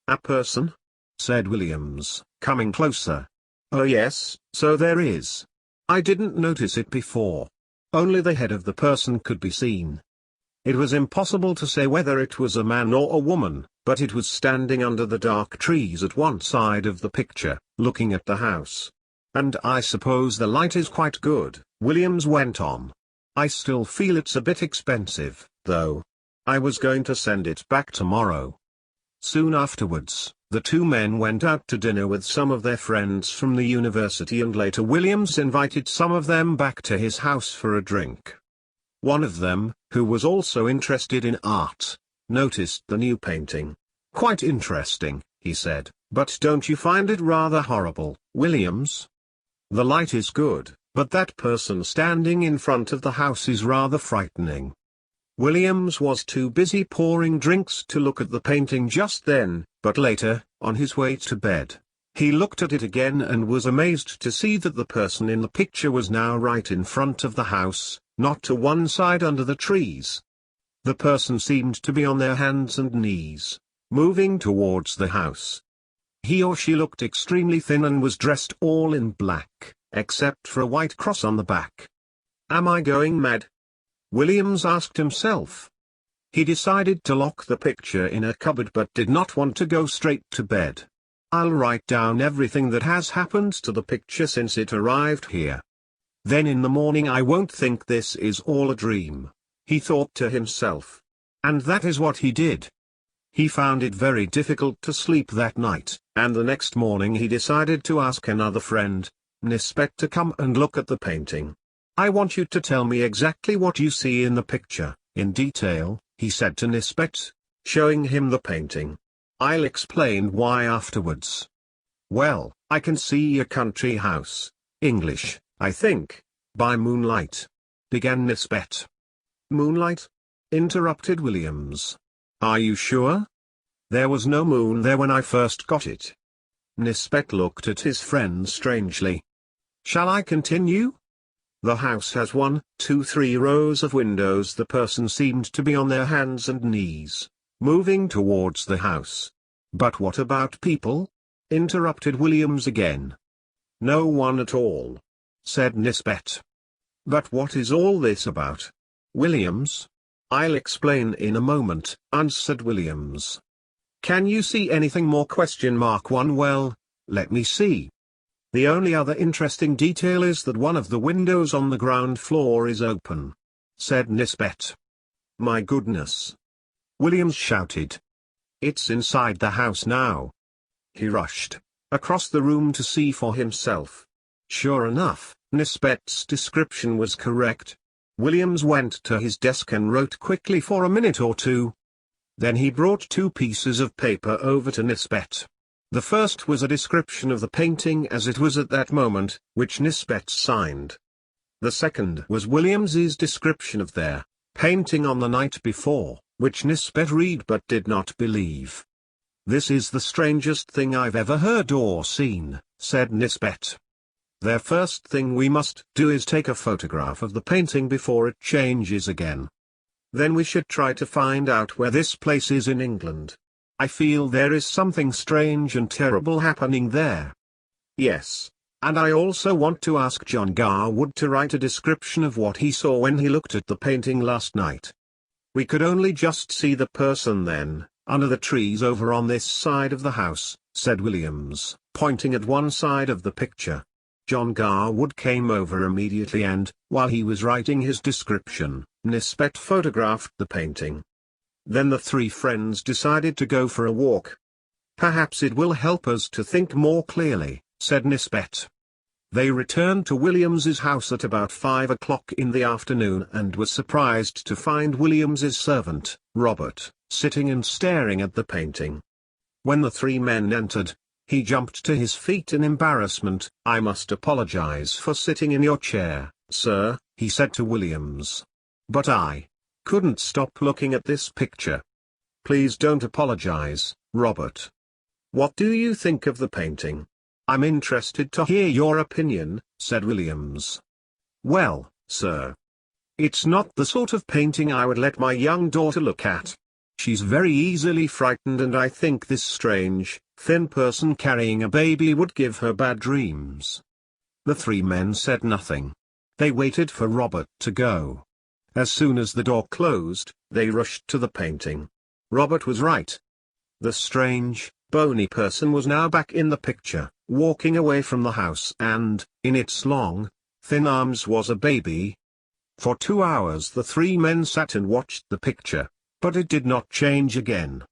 "A person?" said Williams, coming closer. "Oh yes, so there is. I didn't notice it before. Only the head of the person could be seen. It was impossible to say whether it was a man or a woman, but it was standing under the dark trees at one side of the picture, looking at the house. And I suppose the light is quite good," Williams went on. "I still feel it's a bit expensive, though. I was going to send it back tomorrow." Soon afterwards, the two men went out to dinner with some of their friends from the university and later Williams invited some of them back to his house for a drink. One of them, who was also interested in art, noticed the new painting. "Quite interesting," he said, "but don't you find it rather horrible, Williams? The light is good, but that person standing in front of the house is rather frightening." Williams was too busy pouring drinks to look at the painting just then, but later, on his way to bed, he looked at it again and was amazed to see that the person in the picture was now right in front of the house, not to one side under the trees. The person seemed to be on their hands and knees, moving towards the house. He or she looked extremely thin and was dressed all in black, except for a white cross on the back. "Am I going mad?" Williams asked himself. He decided to lock the picture in a cupboard but did not want to go straight to bed. "I'll write down everything that has happened to the picture since it arrived here. Then in the morning I won't think this is all a dream," he thought to himself. And that is what he did. He found it very difficult to sleep that night, and the next morning he decided to ask another friend, Nisbet, to come and look at the painting. "I want you to tell me exactly what you see in the picture, in detail," he said to Nisbet, showing him the painting. "I'll explain why afterwards." "Well, I can see a country house, English, I think, by moonlight," began Nisbet. "Moonlight?" interrupted Williams. "Are you sure? There was no moon there when I first got it." Nisbet looked at his friend strangely. "Shall I continue? The house has 1, 2, 3 rows of windows. The person seemed to be on their hands and knees, moving towards the house." "But what about people?" interrupted Williams again. "No one at all," said Nisbet. "But what is all this about, Williams?" "I'll explain in a moment," answered Williams. "Can you see anything more? $1 Well, let me see. The only other interesting detail is that one of the windows on the ground floor is open," said Nisbet. "My goodness!" Williams shouted. "It's inside the house now." He rushed across the room to see for himself. Sure enough, Nisbet's description was correct. Williams went to his desk and wrote quickly for a minute or two. Then he brought 2 pieces of paper over to Nisbet. The first was a description of the painting as it was at that moment, which Nisbet signed. The second was Williams's description of their painting on the night before, which Nisbet read but did not believe. "This is the strangest thing I've ever heard or seen," said Nisbet. "The first thing we must do is take a photograph of the painting before it changes again. Then we should try to find out where this place is in England. I feel there is something strange and terrible happening there. Yes, and I also want to ask John Garwood to write a description of what he saw when he looked at the painting last night. We could only just see the person then, under the trees over on this side of the house," said Williams, pointing at one side of the picture. John Garwood came over immediately and, while he was writing his description, Nisbet photographed the painting. Then the 3 friends decided to go for a walk. "Perhaps it will help us to think more clearly," said Nisbet. They returned to Williams's house at about 5 o'clock in the afternoon and were surprised to find Williams's servant, Robert, sitting and staring at the painting. When the three men entered, he jumped to his feet in embarrassment. "I must apologize for sitting in your chair, sir," he said to Williams. "But I couldn't stop looking at this picture." "Please don't apologize, Robert. What do you think of the painting?" "I'm interested to hear your opinion," said Williams. "Well, sir, it's not the sort of painting I would let my young daughter look at. She's very easily frightened, and I think this strange, thin person carrying a baby would give her bad dreams." The three men said nothing. They waited for Robert to go. As soon as the door closed, they rushed to the painting. Robert was right. The strange, bony person was now back in the picture, walking away from the house, and, in its long, thin arms was a baby. For 2 hours the three men sat and watched the picture, but it did not change again.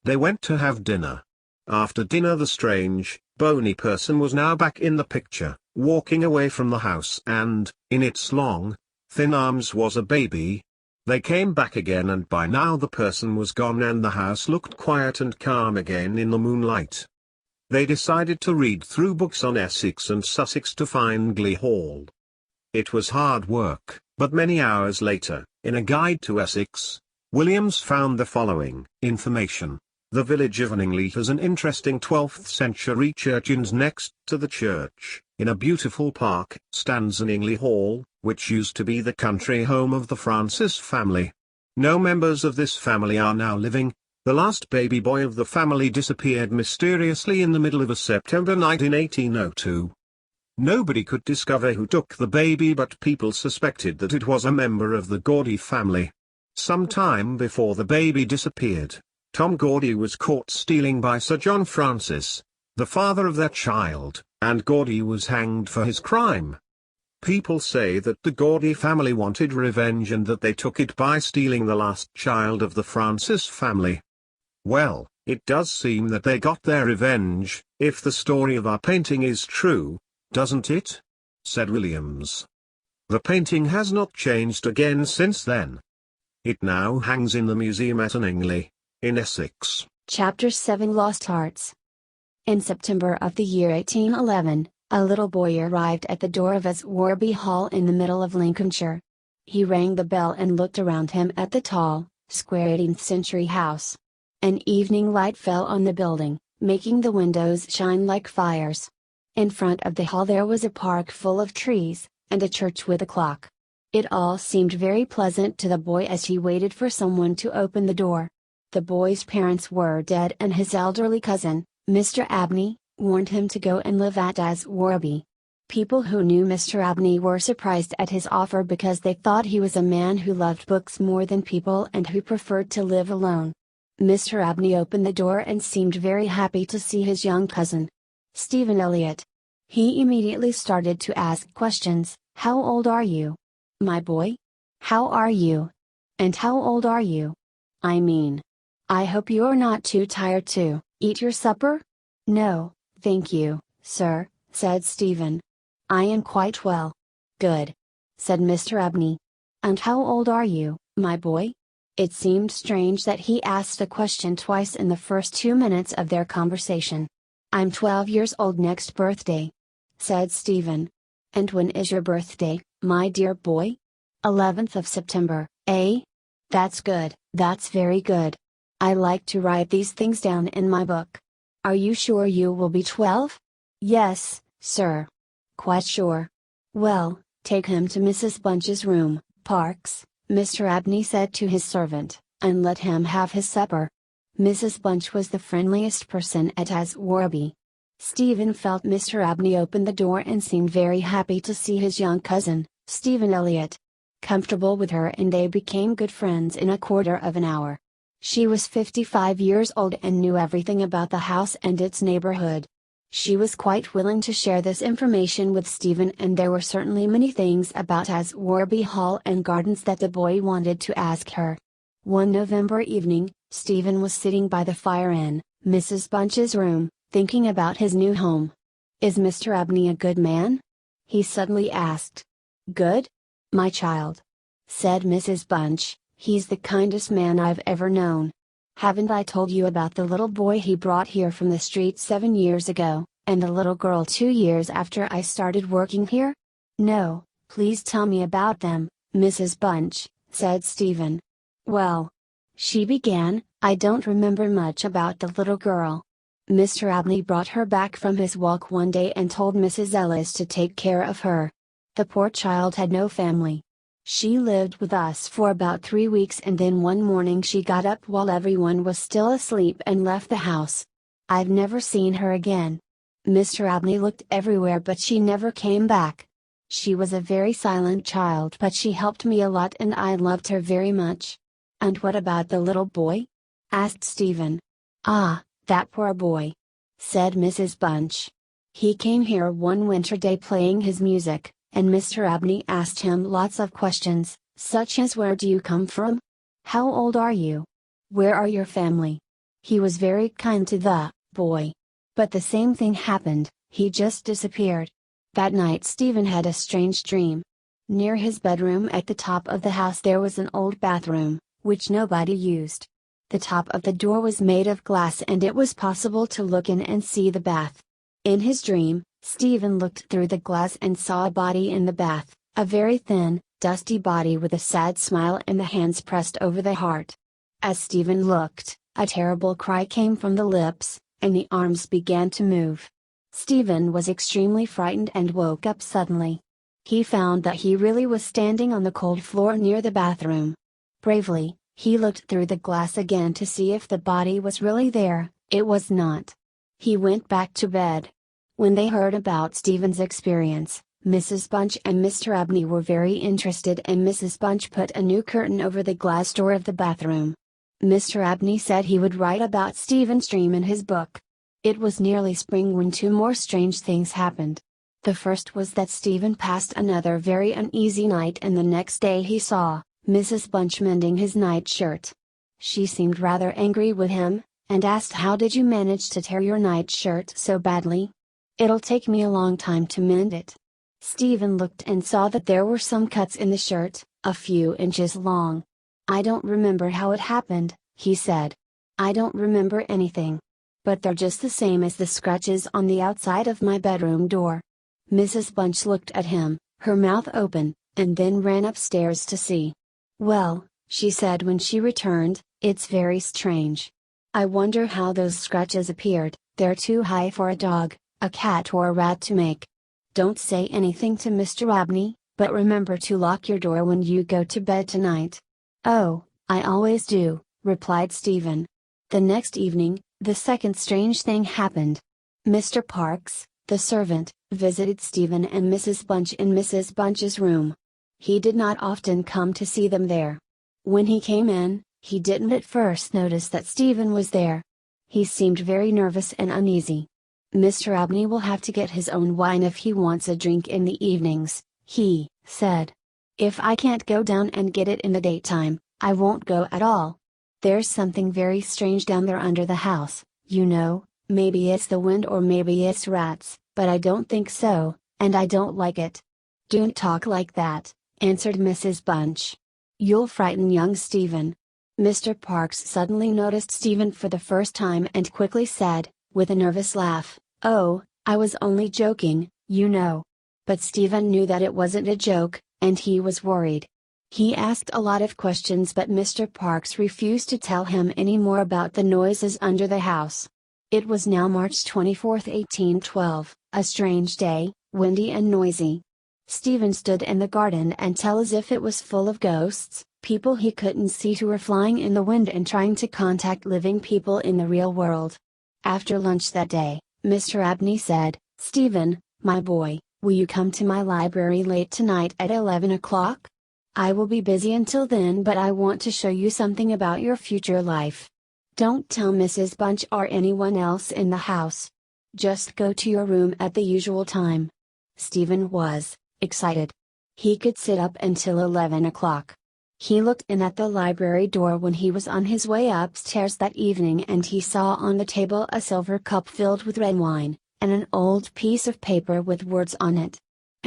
They went to have dinner. After dinner the strange, bony person was now back in the picture, walking away from the house, and, in its long, thin arms was a baby. They came back again, and by now the person was gone and the house looked quiet and calm again in the moonlight. They decided to read through books on Essex and Sussex to find Glee Hall. It was hard work, but many hours later, in a guide to Essex, Williams found the following information. The village of Anningley has an interesting 12th century church, and next to the church, in a beautiful park, stands Anningley Hall, which used to be the country home of the Francis family. No members of this family are now living. The last baby boy of the family disappeared mysteriously in the middle of a September night in 1802. Nobody could discover who took the baby, but people suspected that it was a member of the Gaudy family. Some time before the baby disappeared, Tom Gaudy was caught stealing by Sir John Francis, the father of their child, and Gaudy was hanged for his crime. People say that the Gaudy family wanted revenge and that they took it by stealing the last child of the Francis family. Well, it does seem that they got their revenge, if the story of our painting is true, doesn't it?" said Williams. "The painting has not changed again since then. It now hangs in the museum at Anningley, in Essex." Chapter 7 Lost Hearts. In September of the year 1811, a little boy arrived at the door of Aswarby Hall in the middle of Lincolnshire. He rang the bell and looked around him at the tall, square 18th century house. An evening light fell on the building, making the windows shine like fires. In front of the hall there was a park full of trees, and a church with a clock. It all seemed very pleasant to the boy as he waited for someone to open the door. The boy's parents were dead, and his elderly cousin, Mr. Abney, warned him to go and live at Aswarby. People who knew Mr. Abney were surprised at his offer because they thought he was a man who loved books more than people and who preferred to live alone. Mr. Abney opened the door and seemed very happy to see his young cousin, Stephen Elliott. He immediately started to ask questions. "How old are you, my boy? How are you? And how old are you? I mean, I hope you're not too tired to eat your supper?" "No, thank you, sir," said Stephen. "I am quite well." "Good," said Mr. Abney. "And how old are you, my boy?" It seemed strange that he asked the question twice in the first 2 minutes of their conversation. "I'm 12 years old next birthday," said Stephen. "And when is your birthday, my dear boy?" 11th of September, eh? That's good, that's very good. I like to write these things down in my book. Are you sure you will be 12? "Yes, sir. Quite sure." "Well, take him to Mrs. Bunch's room, Parks," Mr. Abney said to his servant, "and let him have his supper." Mrs. Bunch was the friendliest person at Aswarby. Stephen felt Mr. Abney open the door and seemed very happy to see his young cousin, Stephen Elliott. Comfortable with her, and they became good friends in a quarter of an hour. She was 55 years old and knew everything about the house and its neighborhood. She was quite willing to share this information with Stephen, and there were certainly many things about Aswarby Hall and gardens that the boy wanted to ask her. One November evening, Stephen was sitting by the fire in Mrs. Bunch's room, thinking about his new home. "Is Mr. Abney a good man?" he suddenly asked. Good? My child, said Mrs. Bunch, he's the kindest man I've ever known. Haven't I told you about the little boy he brought here from the street 7 years ago, and the little girl 2 years after I started working here? No, please tell me about them, Mrs. Bunch, said Stephen. Well, she began, I don't remember much about the little girl. Mr. Abney brought her back from his walk one day and told Mrs. Ellis to take care of her. The poor child had no family. She lived with us for about 3 weeks and then one morning she got up while everyone was still asleep and left the house. I've never seen her again. Mr. Abney looked everywhere but she never came back. She was a very silent child but she helped me a lot and I loved her very much. And what about the little boy? Asked Stephen. Ah, that poor boy, said Mrs. Bunch. He came here one winter day playing his music, and Mr. Abney asked him lots of questions, such as where do you come from? How old are you? Where are your family? He was very kind to the boy. But the same thing happened, he just disappeared. That night Stephen had a strange dream. Near his bedroom at the top of the house there was an old bathroom, which nobody used. The top of the door was made of glass and it was possible to look in and see the bath. In his dream, Stephen looked through the glass and saw a body in the bath, a very thin, dusty body with a sad smile and the hands pressed over the heart. As Stephen looked, a terrible cry came from the lips, and the arms began to move. Stephen was extremely frightened and woke up suddenly. He found that he really was standing on the cold floor near the bathroom. Bravely, he looked through the glass again to see if the body was really there. It was not. He went back to bed. When they heard about Stephen's experience, Mrs. Bunch and Mr. Abney were very interested and Mrs. Bunch put a new curtain over the glass door of the bathroom. Mr. Abney said he would write about Stephen's dream in his book. It was nearly spring when 2 more strange things happened. The first was that Stephen passed another very uneasy night and the next day he saw Mrs. Bunch mending his nightshirt. She seemed rather angry with him, and asked how did you manage to tear your nightshirt so badly? It'll take me a long time to mend it. Stephen looked and saw that there were some cuts in the shirt, a few inches long. I don't remember how it happened, he said. I don't remember anything. But they're just the same as the scratches on the outside of my bedroom door. Mrs. Bunch looked at him, her mouth open, and then ran upstairs to see. Well, she said when she returned, it's very strange. I wonder how those scratches appeared, they're too high for a dog, a cat or a rat to make. Don't say anything to Mr. Abney, but remember to lock your door when you go to bed tonight. Oh, I always do, replied Stephen. The next evening, the second strange thing happened. Mr. Parks, the servant, visited Stephen and Mrs. Bunch in Mrs. Bunch's room. He did not often come to see them there. When he came in, he didn't at first notice that Stephen was there. He seemed very nervous and uneasy. Mr. Abney will have to get his own wine if he wants a drink in the evenings, he said. If I can't go down and get it in the daytime, I won't go at all. There's something very strange down there under the house, you know, maybe it's the wind or maybe it's rats, but I don't think so, and I don't like it. Don't talk like that, answered Mrs. Bunch. You'll frighten young Stephen. Mr. Parks suddenly noticed Stephen for the first time and quickly said, with a nervous laugh, Oh, I was only joking, you know. But Stephen knew that it wasn't a joke, and he was worried. He asked a lot of questions but Mr. Parks refused to tell him any more about the noises under the house. It was now March 24, 1812, a strange day, windy and noisy. Stephen stood in the garden until as if it was full of ghosts, people he couldn't see who were flying in the wind and trying to contact living people in the real world. After lunch that day, Mr. Abney said, Stephen, my boy, will you come to my library late tonight at 11 o'clock? I will be busy until then but I want to show you something about your future life. Don't tell Mrs. Bunch or anyone else in the house. Just go to your room at the usual time. Stephen was excited. He could sit up until 11 o'clock. He looked in at the library door when he was on his way upstairs that evening and he saw on the table a silver cup filled with red wine, and an old piece of paper with words on it.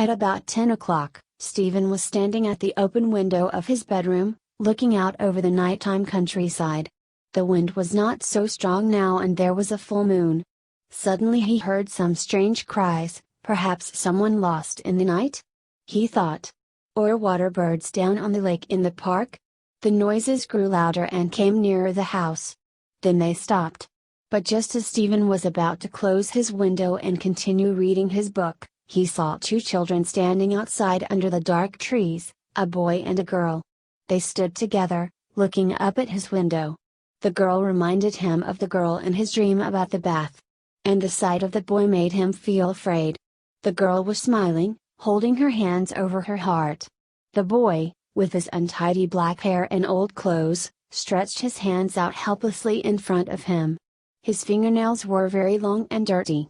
At about 10 o'clock, Stephen was standing at the open window of his bedroom, looking out over the nighttime countryside. The wind was not so strong now and there was a full moon. Suddenly he heard some strange cries, perhaps someone lost in the night? He thought. Or water birds down on the lake in the park? The noises grew louder and came nearer the house. Then they stopped. But just as Stephen was about to close his window and continue reading his book, he saw two children standing outside under the dark trees, a boy and a girl. They stood together, looking up at his window. The girl reminded him of the girl in his dream about the bath. And the sight of the boy made him feel afraid. The girl was smiling, holding her hands over her heart. The boy, with his untidy black hair and old clothes, stretched his hands out helplessly in front of him. His fingernails were very long and dirty.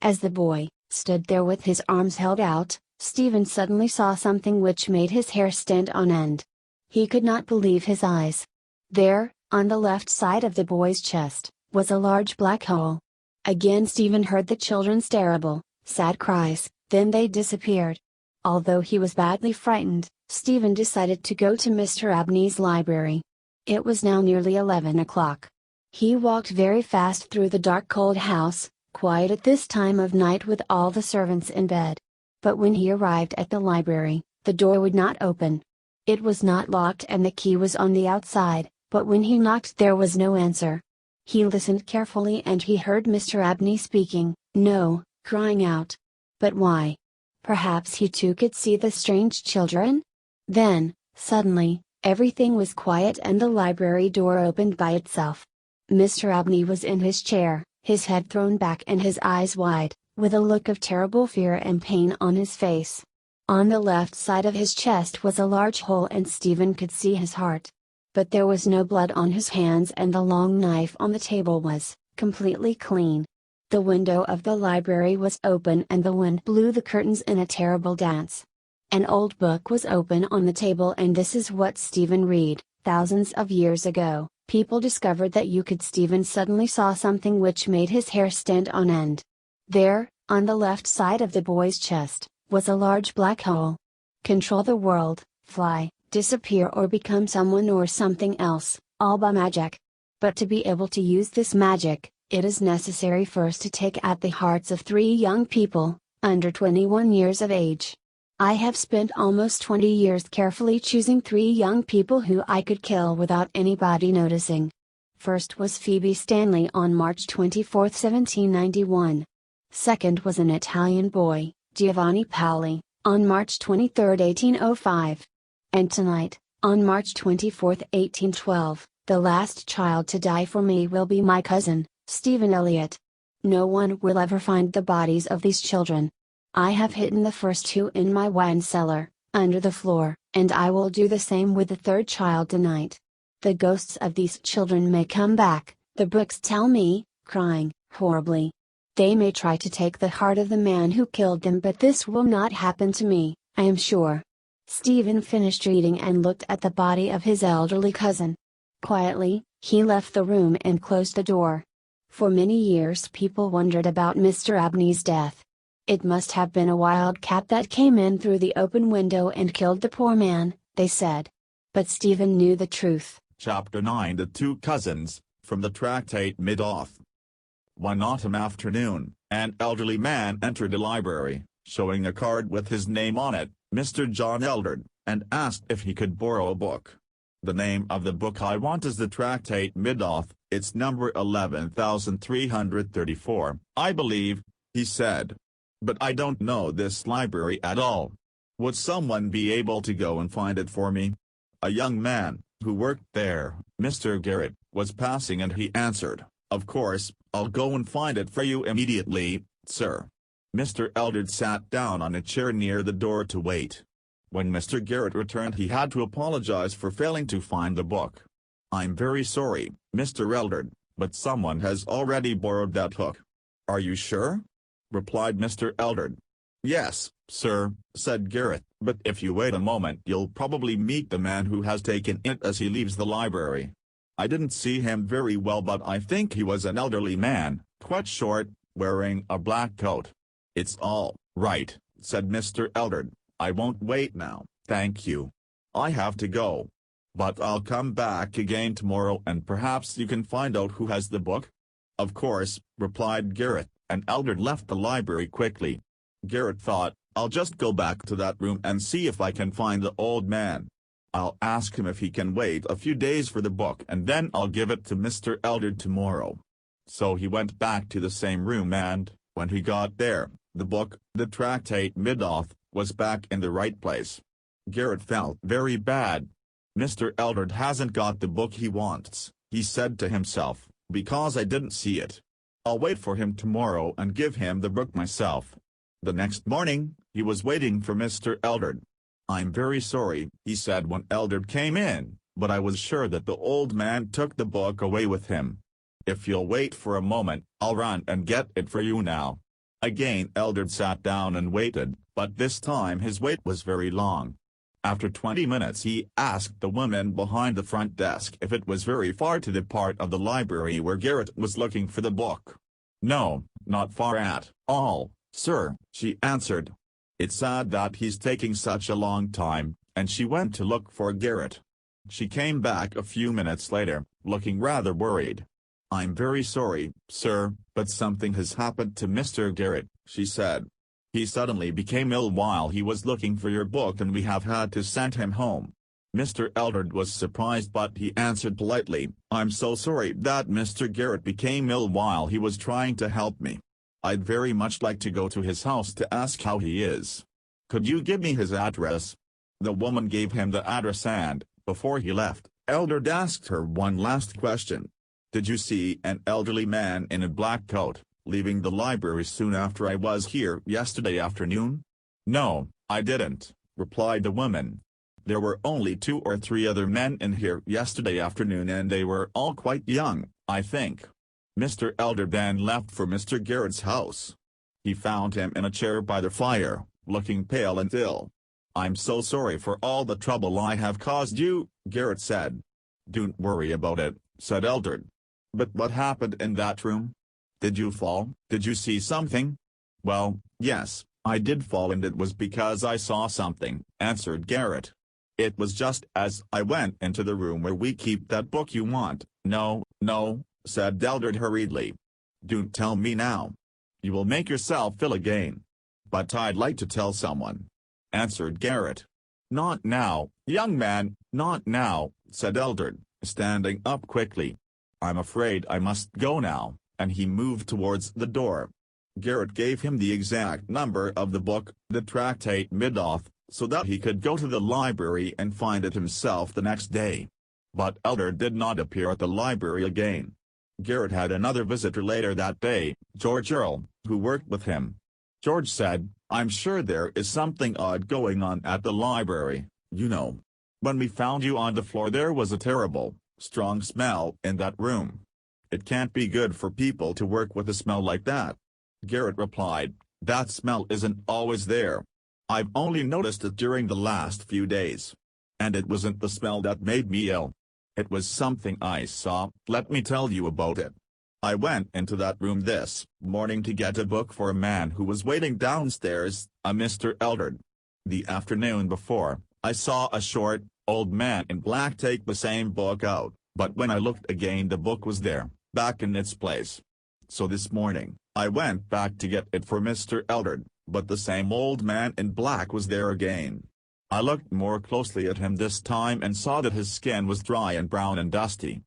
As the boy stood there with his arms held out, Stephen suddenly saw something which made his hair stand on end. He could not believe his eyes. There, on the left side of the boy's chest, was a large black hole. Again Stephen heard the children's terrible, sad cries, then they disappeared. Although he was badly frightened, Stephen decided to go to Mr. Abney's library. It was now nearly 11 o'clock. He walked very fast through the dark cold house, quiet at this time of night with all the servants in bed. But when he arrived at the library, the door would not open. It was not locked and the key was on the outside, but when he knocked there was no answer. He listened carefully and he heard Mr. Abney speaking, no, crying out. But why? Perhaps he too could see the strange children? Then, suddenly, everything was quiet and the library door opened by itself. Mr. Abney was in his chair, his head thrown back and his eyes wide, with a look of terrible fear and pain on his face. On the left side of his chest was a large hole and Stephen could see his heart. But there was no blood on his hands and the long knife on the table was completely clean. The window of the library was open and the wind blew the curtains in a terrible dance. An old book was open on the table and this is what Stephen read. Thousands of years ago, people discovered that you could. Stephen suddenly saw something which made his hair stand on end. There, on the left side of the boy's chest, was a large black hole. Control the world, fly, disappear or become someone or something else, all by magic. But to be able to use this magic, it is necessary first to take at the hearts of 3 young people, under 21 years of age. I have spent almost 20 years carefully choosing 3 young people who I could kill without anybody noticing. First was Phoebe Stanley on March 24, 1791. Second was an Italian boy, Giovanni Paoli, on March 23, 1805. And tonight, on March 24, 1812, the last child to die for me will be my cousin, Stephen Elliott. No one will ever find the bodies of these children. I have hidden the first 2 in my wine cellar, under the floor, and I will do the same with the 3rd child tonight. The ghosts of these children may come back, the books tell me, crying horribly. They may try to take the heart of the man who killed them, but this will not happen to me, I am sure. Stephen finished reading and looked at the body of his elderly cousin. Quietly, he left the room and closed the door. For many years people wondered about Mr. Abney's death. It must have been a wild cat that came in through the open window and killed the poor man, they said. But Stephen knew the truth. Chapter 9 The Two Cousins, from the tractate Mid-Off. One autumn afternoon, an elderly man entered the library, showing a card with his name on it, Mr. John Eldred, and asked if he could borrow a book. The name of the book I want is the tractate Mid-Off, it's number 11334, I believe, he said. But I don't know this library at all. Would someone be able to go and find it for me? A young man, who worked there, Mr. Garrett, was passing and he answered, "Of course, I'll go and find it for you immediately, sir." Mr. Eldred sat down on a chair near the door to wait. When Mr. Garrett returned he had to apologize for failing to find the book. "I'm very sorry, Mr. Eldred, but someone has already borrowed that book." "Are you sure?" replied Mr. Eldred. "Yes, sir," said Garrett, "but if you wait a moment you'll probably meet the man who has taken it as he leaves the library. I didn't see him very well but I think he was an elderly man, quite short, wearing a black coat." "It's all right," said Mr. Eldred. "I won't wait now, thank you. I have to go. But I'll come back again tomorrow and perhaps you can find out who has the book." "Of course," replied Garrett, and Eldred left the library quickly. Garrett thought, "I'll just go back to that room and see if I can find the old man. I'll ask him if he can wait a few days for the book and then I'll give it to Mr. Eldred tomorrow." So he went back to the same room and, when he got there, the book, the tractate Midoth, was back in the right place. Garrett felt very bad. "Mr. Eldred hasn't got the book he wants," he said to himself, "because I didn't see it. I'll wait for him tomorrow and give him the book myself." The next morning, he was waiting for Mr. Eldred. "I'm very sorry," he said when Eldred came in, "but I was sure that the old man took the book away with him. If you'll wait for a moment, I'll run and get it for you now." Again Eldred sat down and waited, but this time his wait was very long. After 20 minutes he asked the woman behind the front desk if it was very far to the part of the library where Garrett was looking for the book. "No, not far at all, sir," she answered. "It's sad that he's taking such a long time," and she went to look for Garrett. She came back a few minutes later, looking rather worried. "I'm very sorry, sir, but something has happened to Mr. Garrett," she said. "He suddenly became ill while he was looking for your book and we have had to send him home." Mr. Eldred was surprised but he answered politely, "I'm so sorry that Mr. Garrett became ill while he was trying to help me. I'd very much like to go to his house to ask how he is. Could you give me his address?" The woman gave him the address and, before he left, Eldred asked her one last question. "Did you see an elderly man in a black coat, leaving the library soon after I was here yesterday afternoon?" "No, I didn't," replied the woman. "There were only 2 or 3 other men in here yesterday afternoon and they were all quite young, I think." Mr. Eldred then left for Mr. Garrett's house. He found him in a chair by the fire, looking pale and ill. "I'm so sorry for all the trouble I have caused you," Garrett said. "Don't worry about it," said Eldred. "But what happened in that room? Did you fall? Did you see something?" "Well, yes, I did fall and it was because I saw something," answered Garrett. "It was just as I went into the room where we keep that book you want." "No, no," said Eldred hurriedly. "Don't tell me now. You will make yourself ill again." "But I'd like to tell someone," answered Garrett. "Not now, young man, not now," said Eldred, standing up quickly. "I'm afraid I must go now," and he moved towards the door. Garrett gave him the exact number of the book, the tractate Midoth, so that he could go to the library and find it himself the next day. But Eldred did not appear at the library again. Garrett had another visitor later that day, George Earle, who worked with him. George said, "I'm sure there is something odd going on at the library, you know. When we found you on the floor there was a terrible, strong smell in that room. It can't be good for people to work with a smell like that." Garrett replied, "That smell isn't always there. I've only noticed it during the last few days. And it wasn't the smell that made me ill. It was something I saw. Let me tell you about it. I went into that room this morning to get a book for a man who was waiting downstairs, a Mr. Eldred. The afternoon before, I saw a short, old man in black take the same book out, but when I looked again the book was there, back in its place. So this morning, I went back to get it for Mr. Eldred, but the same old man in black was there again. I looked more closely at him this time and saw that his skin was dry and brown and dusty.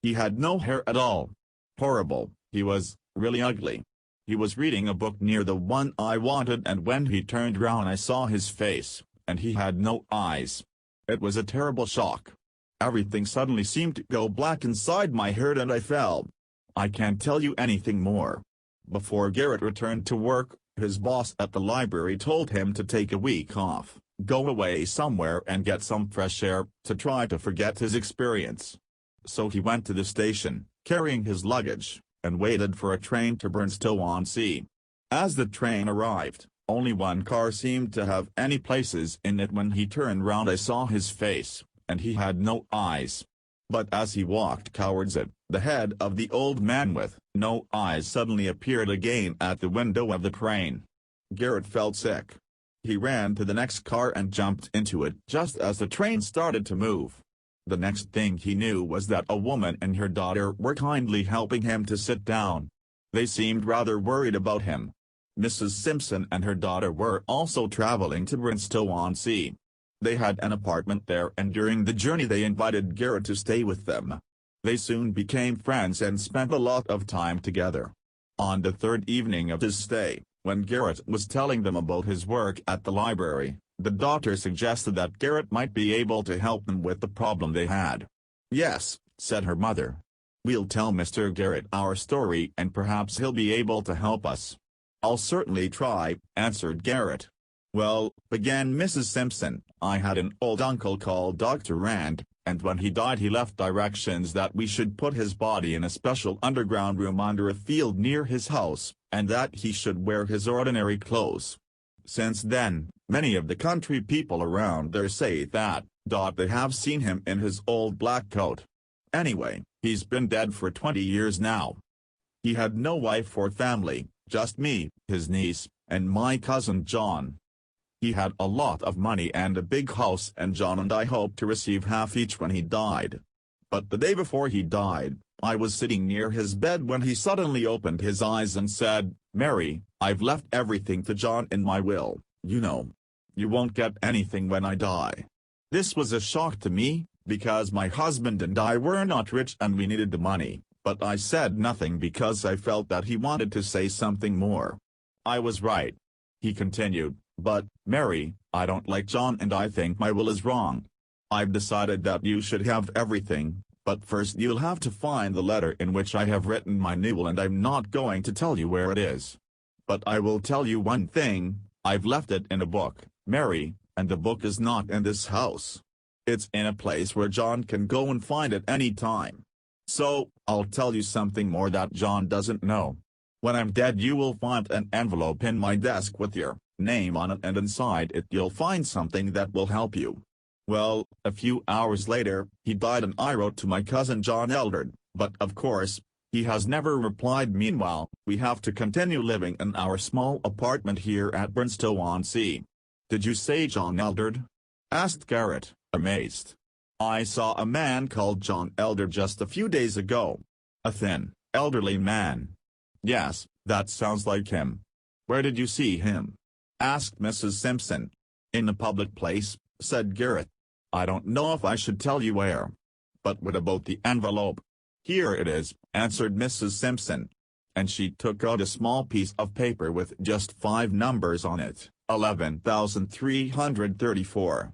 He had no hair at all. Horrible, he was, really ugly. He was reading a book near the one I wanted and when he turned round I saw his face, and he had no eyes. It was a terrible shock. Everything suddenly seemed to go black inside my head and I fell. I can't tell you anything more." Before Garrett returned to work, his boss at the library told him to take a week off, go away somewhere and get some fresh air, to try to forget his experience. So he went to the station, carrying his luggage, and waited for a train to Burnstow-on-Sea. As the train arrived, only one car seemed to have any places in it. When he turned round I saw his face, and he had no eyes. But as he walked towards it, the head of the old man with no eyes suddenly appeared again at the window of the train. Garrett felt sick. He ran to the next car and jumped into it just as the train started to move. The next thing he knew was that a woman and her daughter were kindly helping him to sit down. They seemed rather worried about him. Mrs. Simpson and her daughter were also traveling to Bristol-on-Sea. They had an apartment there, and during the journey they invited Garrett to stay with them. They soon became friends and spent a lot of time together. On the third evening of his stay, when Garrett was telling them about his work at the library, the daughter suggested that Garrett might be able to help them with the problem they had. "Yes," said her mother. "We'll tell Mr. Garrett our story and perhaps he'll be able to help us." "I'll certainly try," answered Garrett. "Well," began Mrs. Simpson, "I had an old uncle called Dr. Rand, and when he died he left directions that we should put his body in a special underground room under a field near his house, and that he should wear his ordinary clothes. Since then, many of the country people around there say that, they have seen him in his old black coat. Anyway, he's been dead for 20 years now. He had no wife or family, just me, his niece, and my cousin John. He had a lot of money and a big house, and John and I hoped to receive half each when he died. But the day before he died, I was sitting near his bed when he suddenly opened his eyes and said, 'Mary, I've left everything to John in my will, you know. You won't get anything when I die.' This was a shock to me, because my husband and I were not rich and we needed the money, but I said nothing because I felt that he wanted to say something more. I was right," he continued, "but, Mary, I don't like John and I think my will is wrong. I've decided that you should have everything, but first you'll have to find the letter in which I have written my new will, and I'm not going to tell you where it is. But I will tell you one thing, I've left it in a book, Mary, and the book is not in this house. It's in a place where John can go and find it any time. So, I'll tell you something more that John doesn't know. When I'm dead you will find an envelope in my desk with your name on it, and inside it you'll find something that will help you." Well, a few hours later, he died and I wrote to my cousin John Eldred, but of course, he has never replied. Meanwhile, we have to continue living in our small apartment here at Bristol-on-Sea. "Did you say John Eldred?" asked Garrett, amazed. "I saw a man called John Eldred just a few days ago. A thin, elderly man." "Yes, that sounds like him. Where did you see him?" asked Mrs. Simpson. "In a public place," said Garrett. "I don't know if I should tell you where. But what about the envelope?" "Here it is," answered Mrs. Simpson. And she took out a small piece of paper with just 5 numbers on it, 11,334.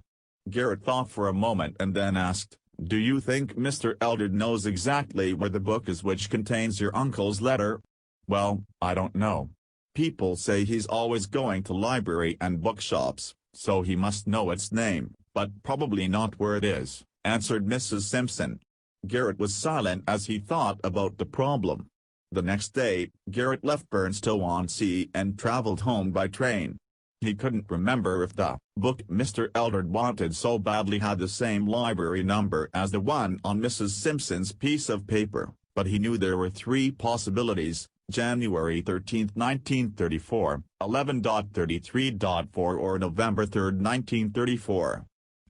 Garrett thought for a moment and then asked, "Do you think Mr. Eldred knows exactly where the book is which contains your uncle's letter?" "Well, I don't know. People say he's always going to library and bookshops, so he must know its name, but probably not where it is," answered Mrs. Simpson. Garrett was silent as he thought about the problem. The next day, Garrett left Bristol-on-Sea and traveled home by train. He couldn't remember if the book Mr. Eldred wanted so badly had the same library number as the one on Mrs. Simpson's piece of paper, but he knew there were 3 possibilities: January 13, 1934, 11.33.4, or November 3, 1934.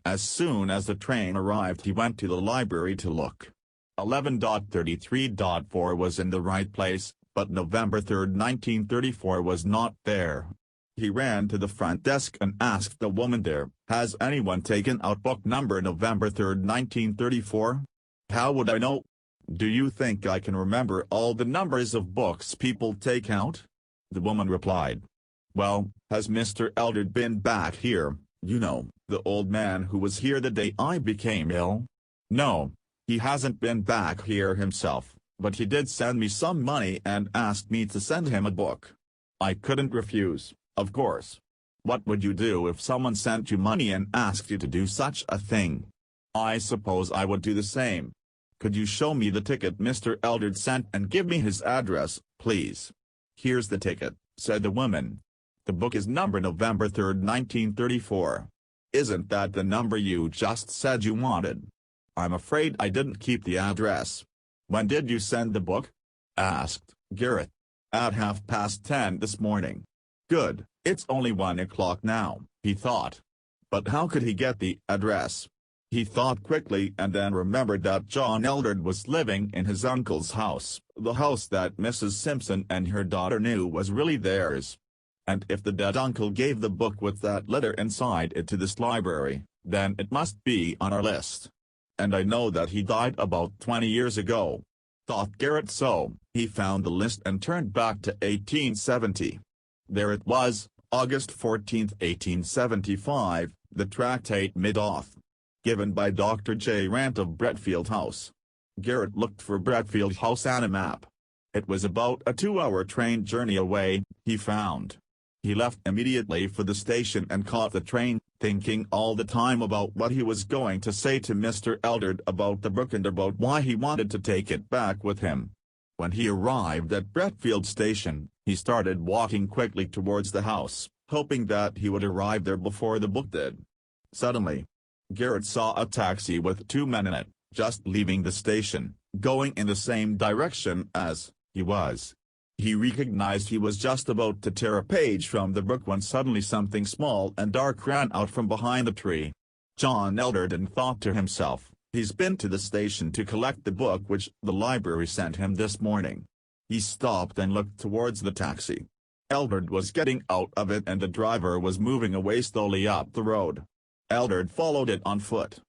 As soon as the train arrived he went to the library to look. 11.33.4 was in the right place, but November 3, 1934 was not there. He ran to the front desk and asked the woman there, "Has anyone taken out book number November 3, 1934? "How would I know? Do you think I can remember all the numbers of books people take out?" The woman replied. "Well, has Mr. Eldred been back here, you know, the old man who was here the day I became ill?" "No, he hasn't been back here himself, but he did send me some money and asked me to send him a book. I couldn't refuse, of course. What would you do if someone sent you money and asked you to do such a thing?" "I suppose I would do the same. Could you show me the ticket Mr. Eldred sent and give me his address, please?" "Here's the ticket," said the woman. "The book is numbered November 3, 1934. Isn't that the number you just said you wanted?" "I'm afraid I didn't keep the address." "When did you send the book?" asked Garrett. "At 10:30 this morning." "Good, It's only 1 o'clock now, he thought. But how could he get the address? He thought quickly and then remembered that John Eldred was living in his uncle's house, the house that Mrs. Simpson and her daughter knew was really theirs. And if the dead uncle gave the book with that letter inside it to this library, then it must be on our list. And I know that he died about 20 years ago, thought Garrett. So he found the list and turned back to 1870. There it was, August 14, 1875, the tractate Mid-Oath, given by Dr. J. Rant of Bretfield House. Garrett looked for Bretfield House on a map. It was about a 2-hour train journey away, he found. He left immediately for the station and caught the train, thinking all the time about what he was going to say to Mr. Eldred about the book and about why he wanted to take it back with him. When he arrived at Bretfield Station, he started walking quickly towards the house, hoping that he would arrive there before the book did. Suddenly, Garrett saw a taxi with 2 men in it, just leaving the station, going in the same direction as he was. He recognized he was just about to tear a page from the book when suddenly something small and dark ran out from behind the tree. John Eldred thought to himself, he's been to the station to collect the book which the library sent him this morning. He stopped and looked towards the taxi. Eldred was getting out of it and the driver was moving away slowly up the road. Eldred followed it on foot.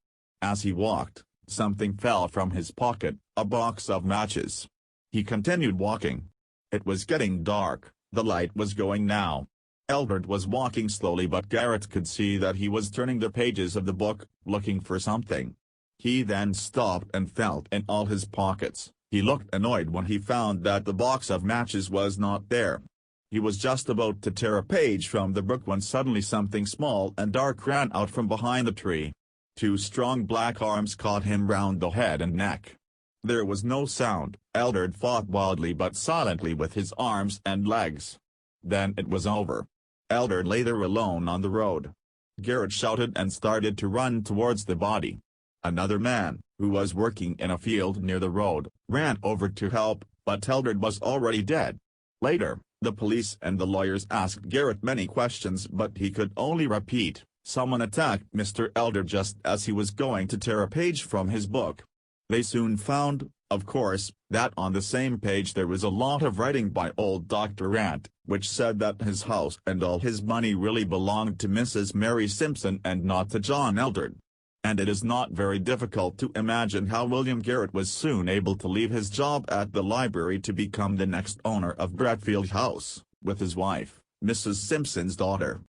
As he walked, something fell from his pocket, a box of matches. He continued walking. It was getting dark, the light was going now. Eldred was walking slowly but Garrett could see that he was turning the pages of the book, looking for something. He then stopped and felt in all his pockets. He looked annoyed when he found that the box of matches was not there. He was just about to tear a page from the book when suddenly something small and dark ran out from behind the tree. 2 strong black arms caught him round the head and neck. There was no sound. Eldred fought wildly but silently with his arms and legs. Then it was over. Eldred lay there alone on the road. Garrett shouted and started to run towards the body. Another man, who was working in a field near the road, ran over to help, but Eldred was already dead. Later, the police and the lawyers asked Garrett many questions but he could only repeat, someone attacked Mr. Eldred just as he was going to tear a page from his book. They soon found, of course, that on the same page there was a lot of writing by old Dr. Rant, which said that his house and all his money really belonged to Mrs. Mary Simpson and not to John Eldred. And it is not very difficult to imagine how William Garrett was soon able to leave his job at the library to become the next owner of Bretfield House, with his wife, Mrs. Simpson's daughter,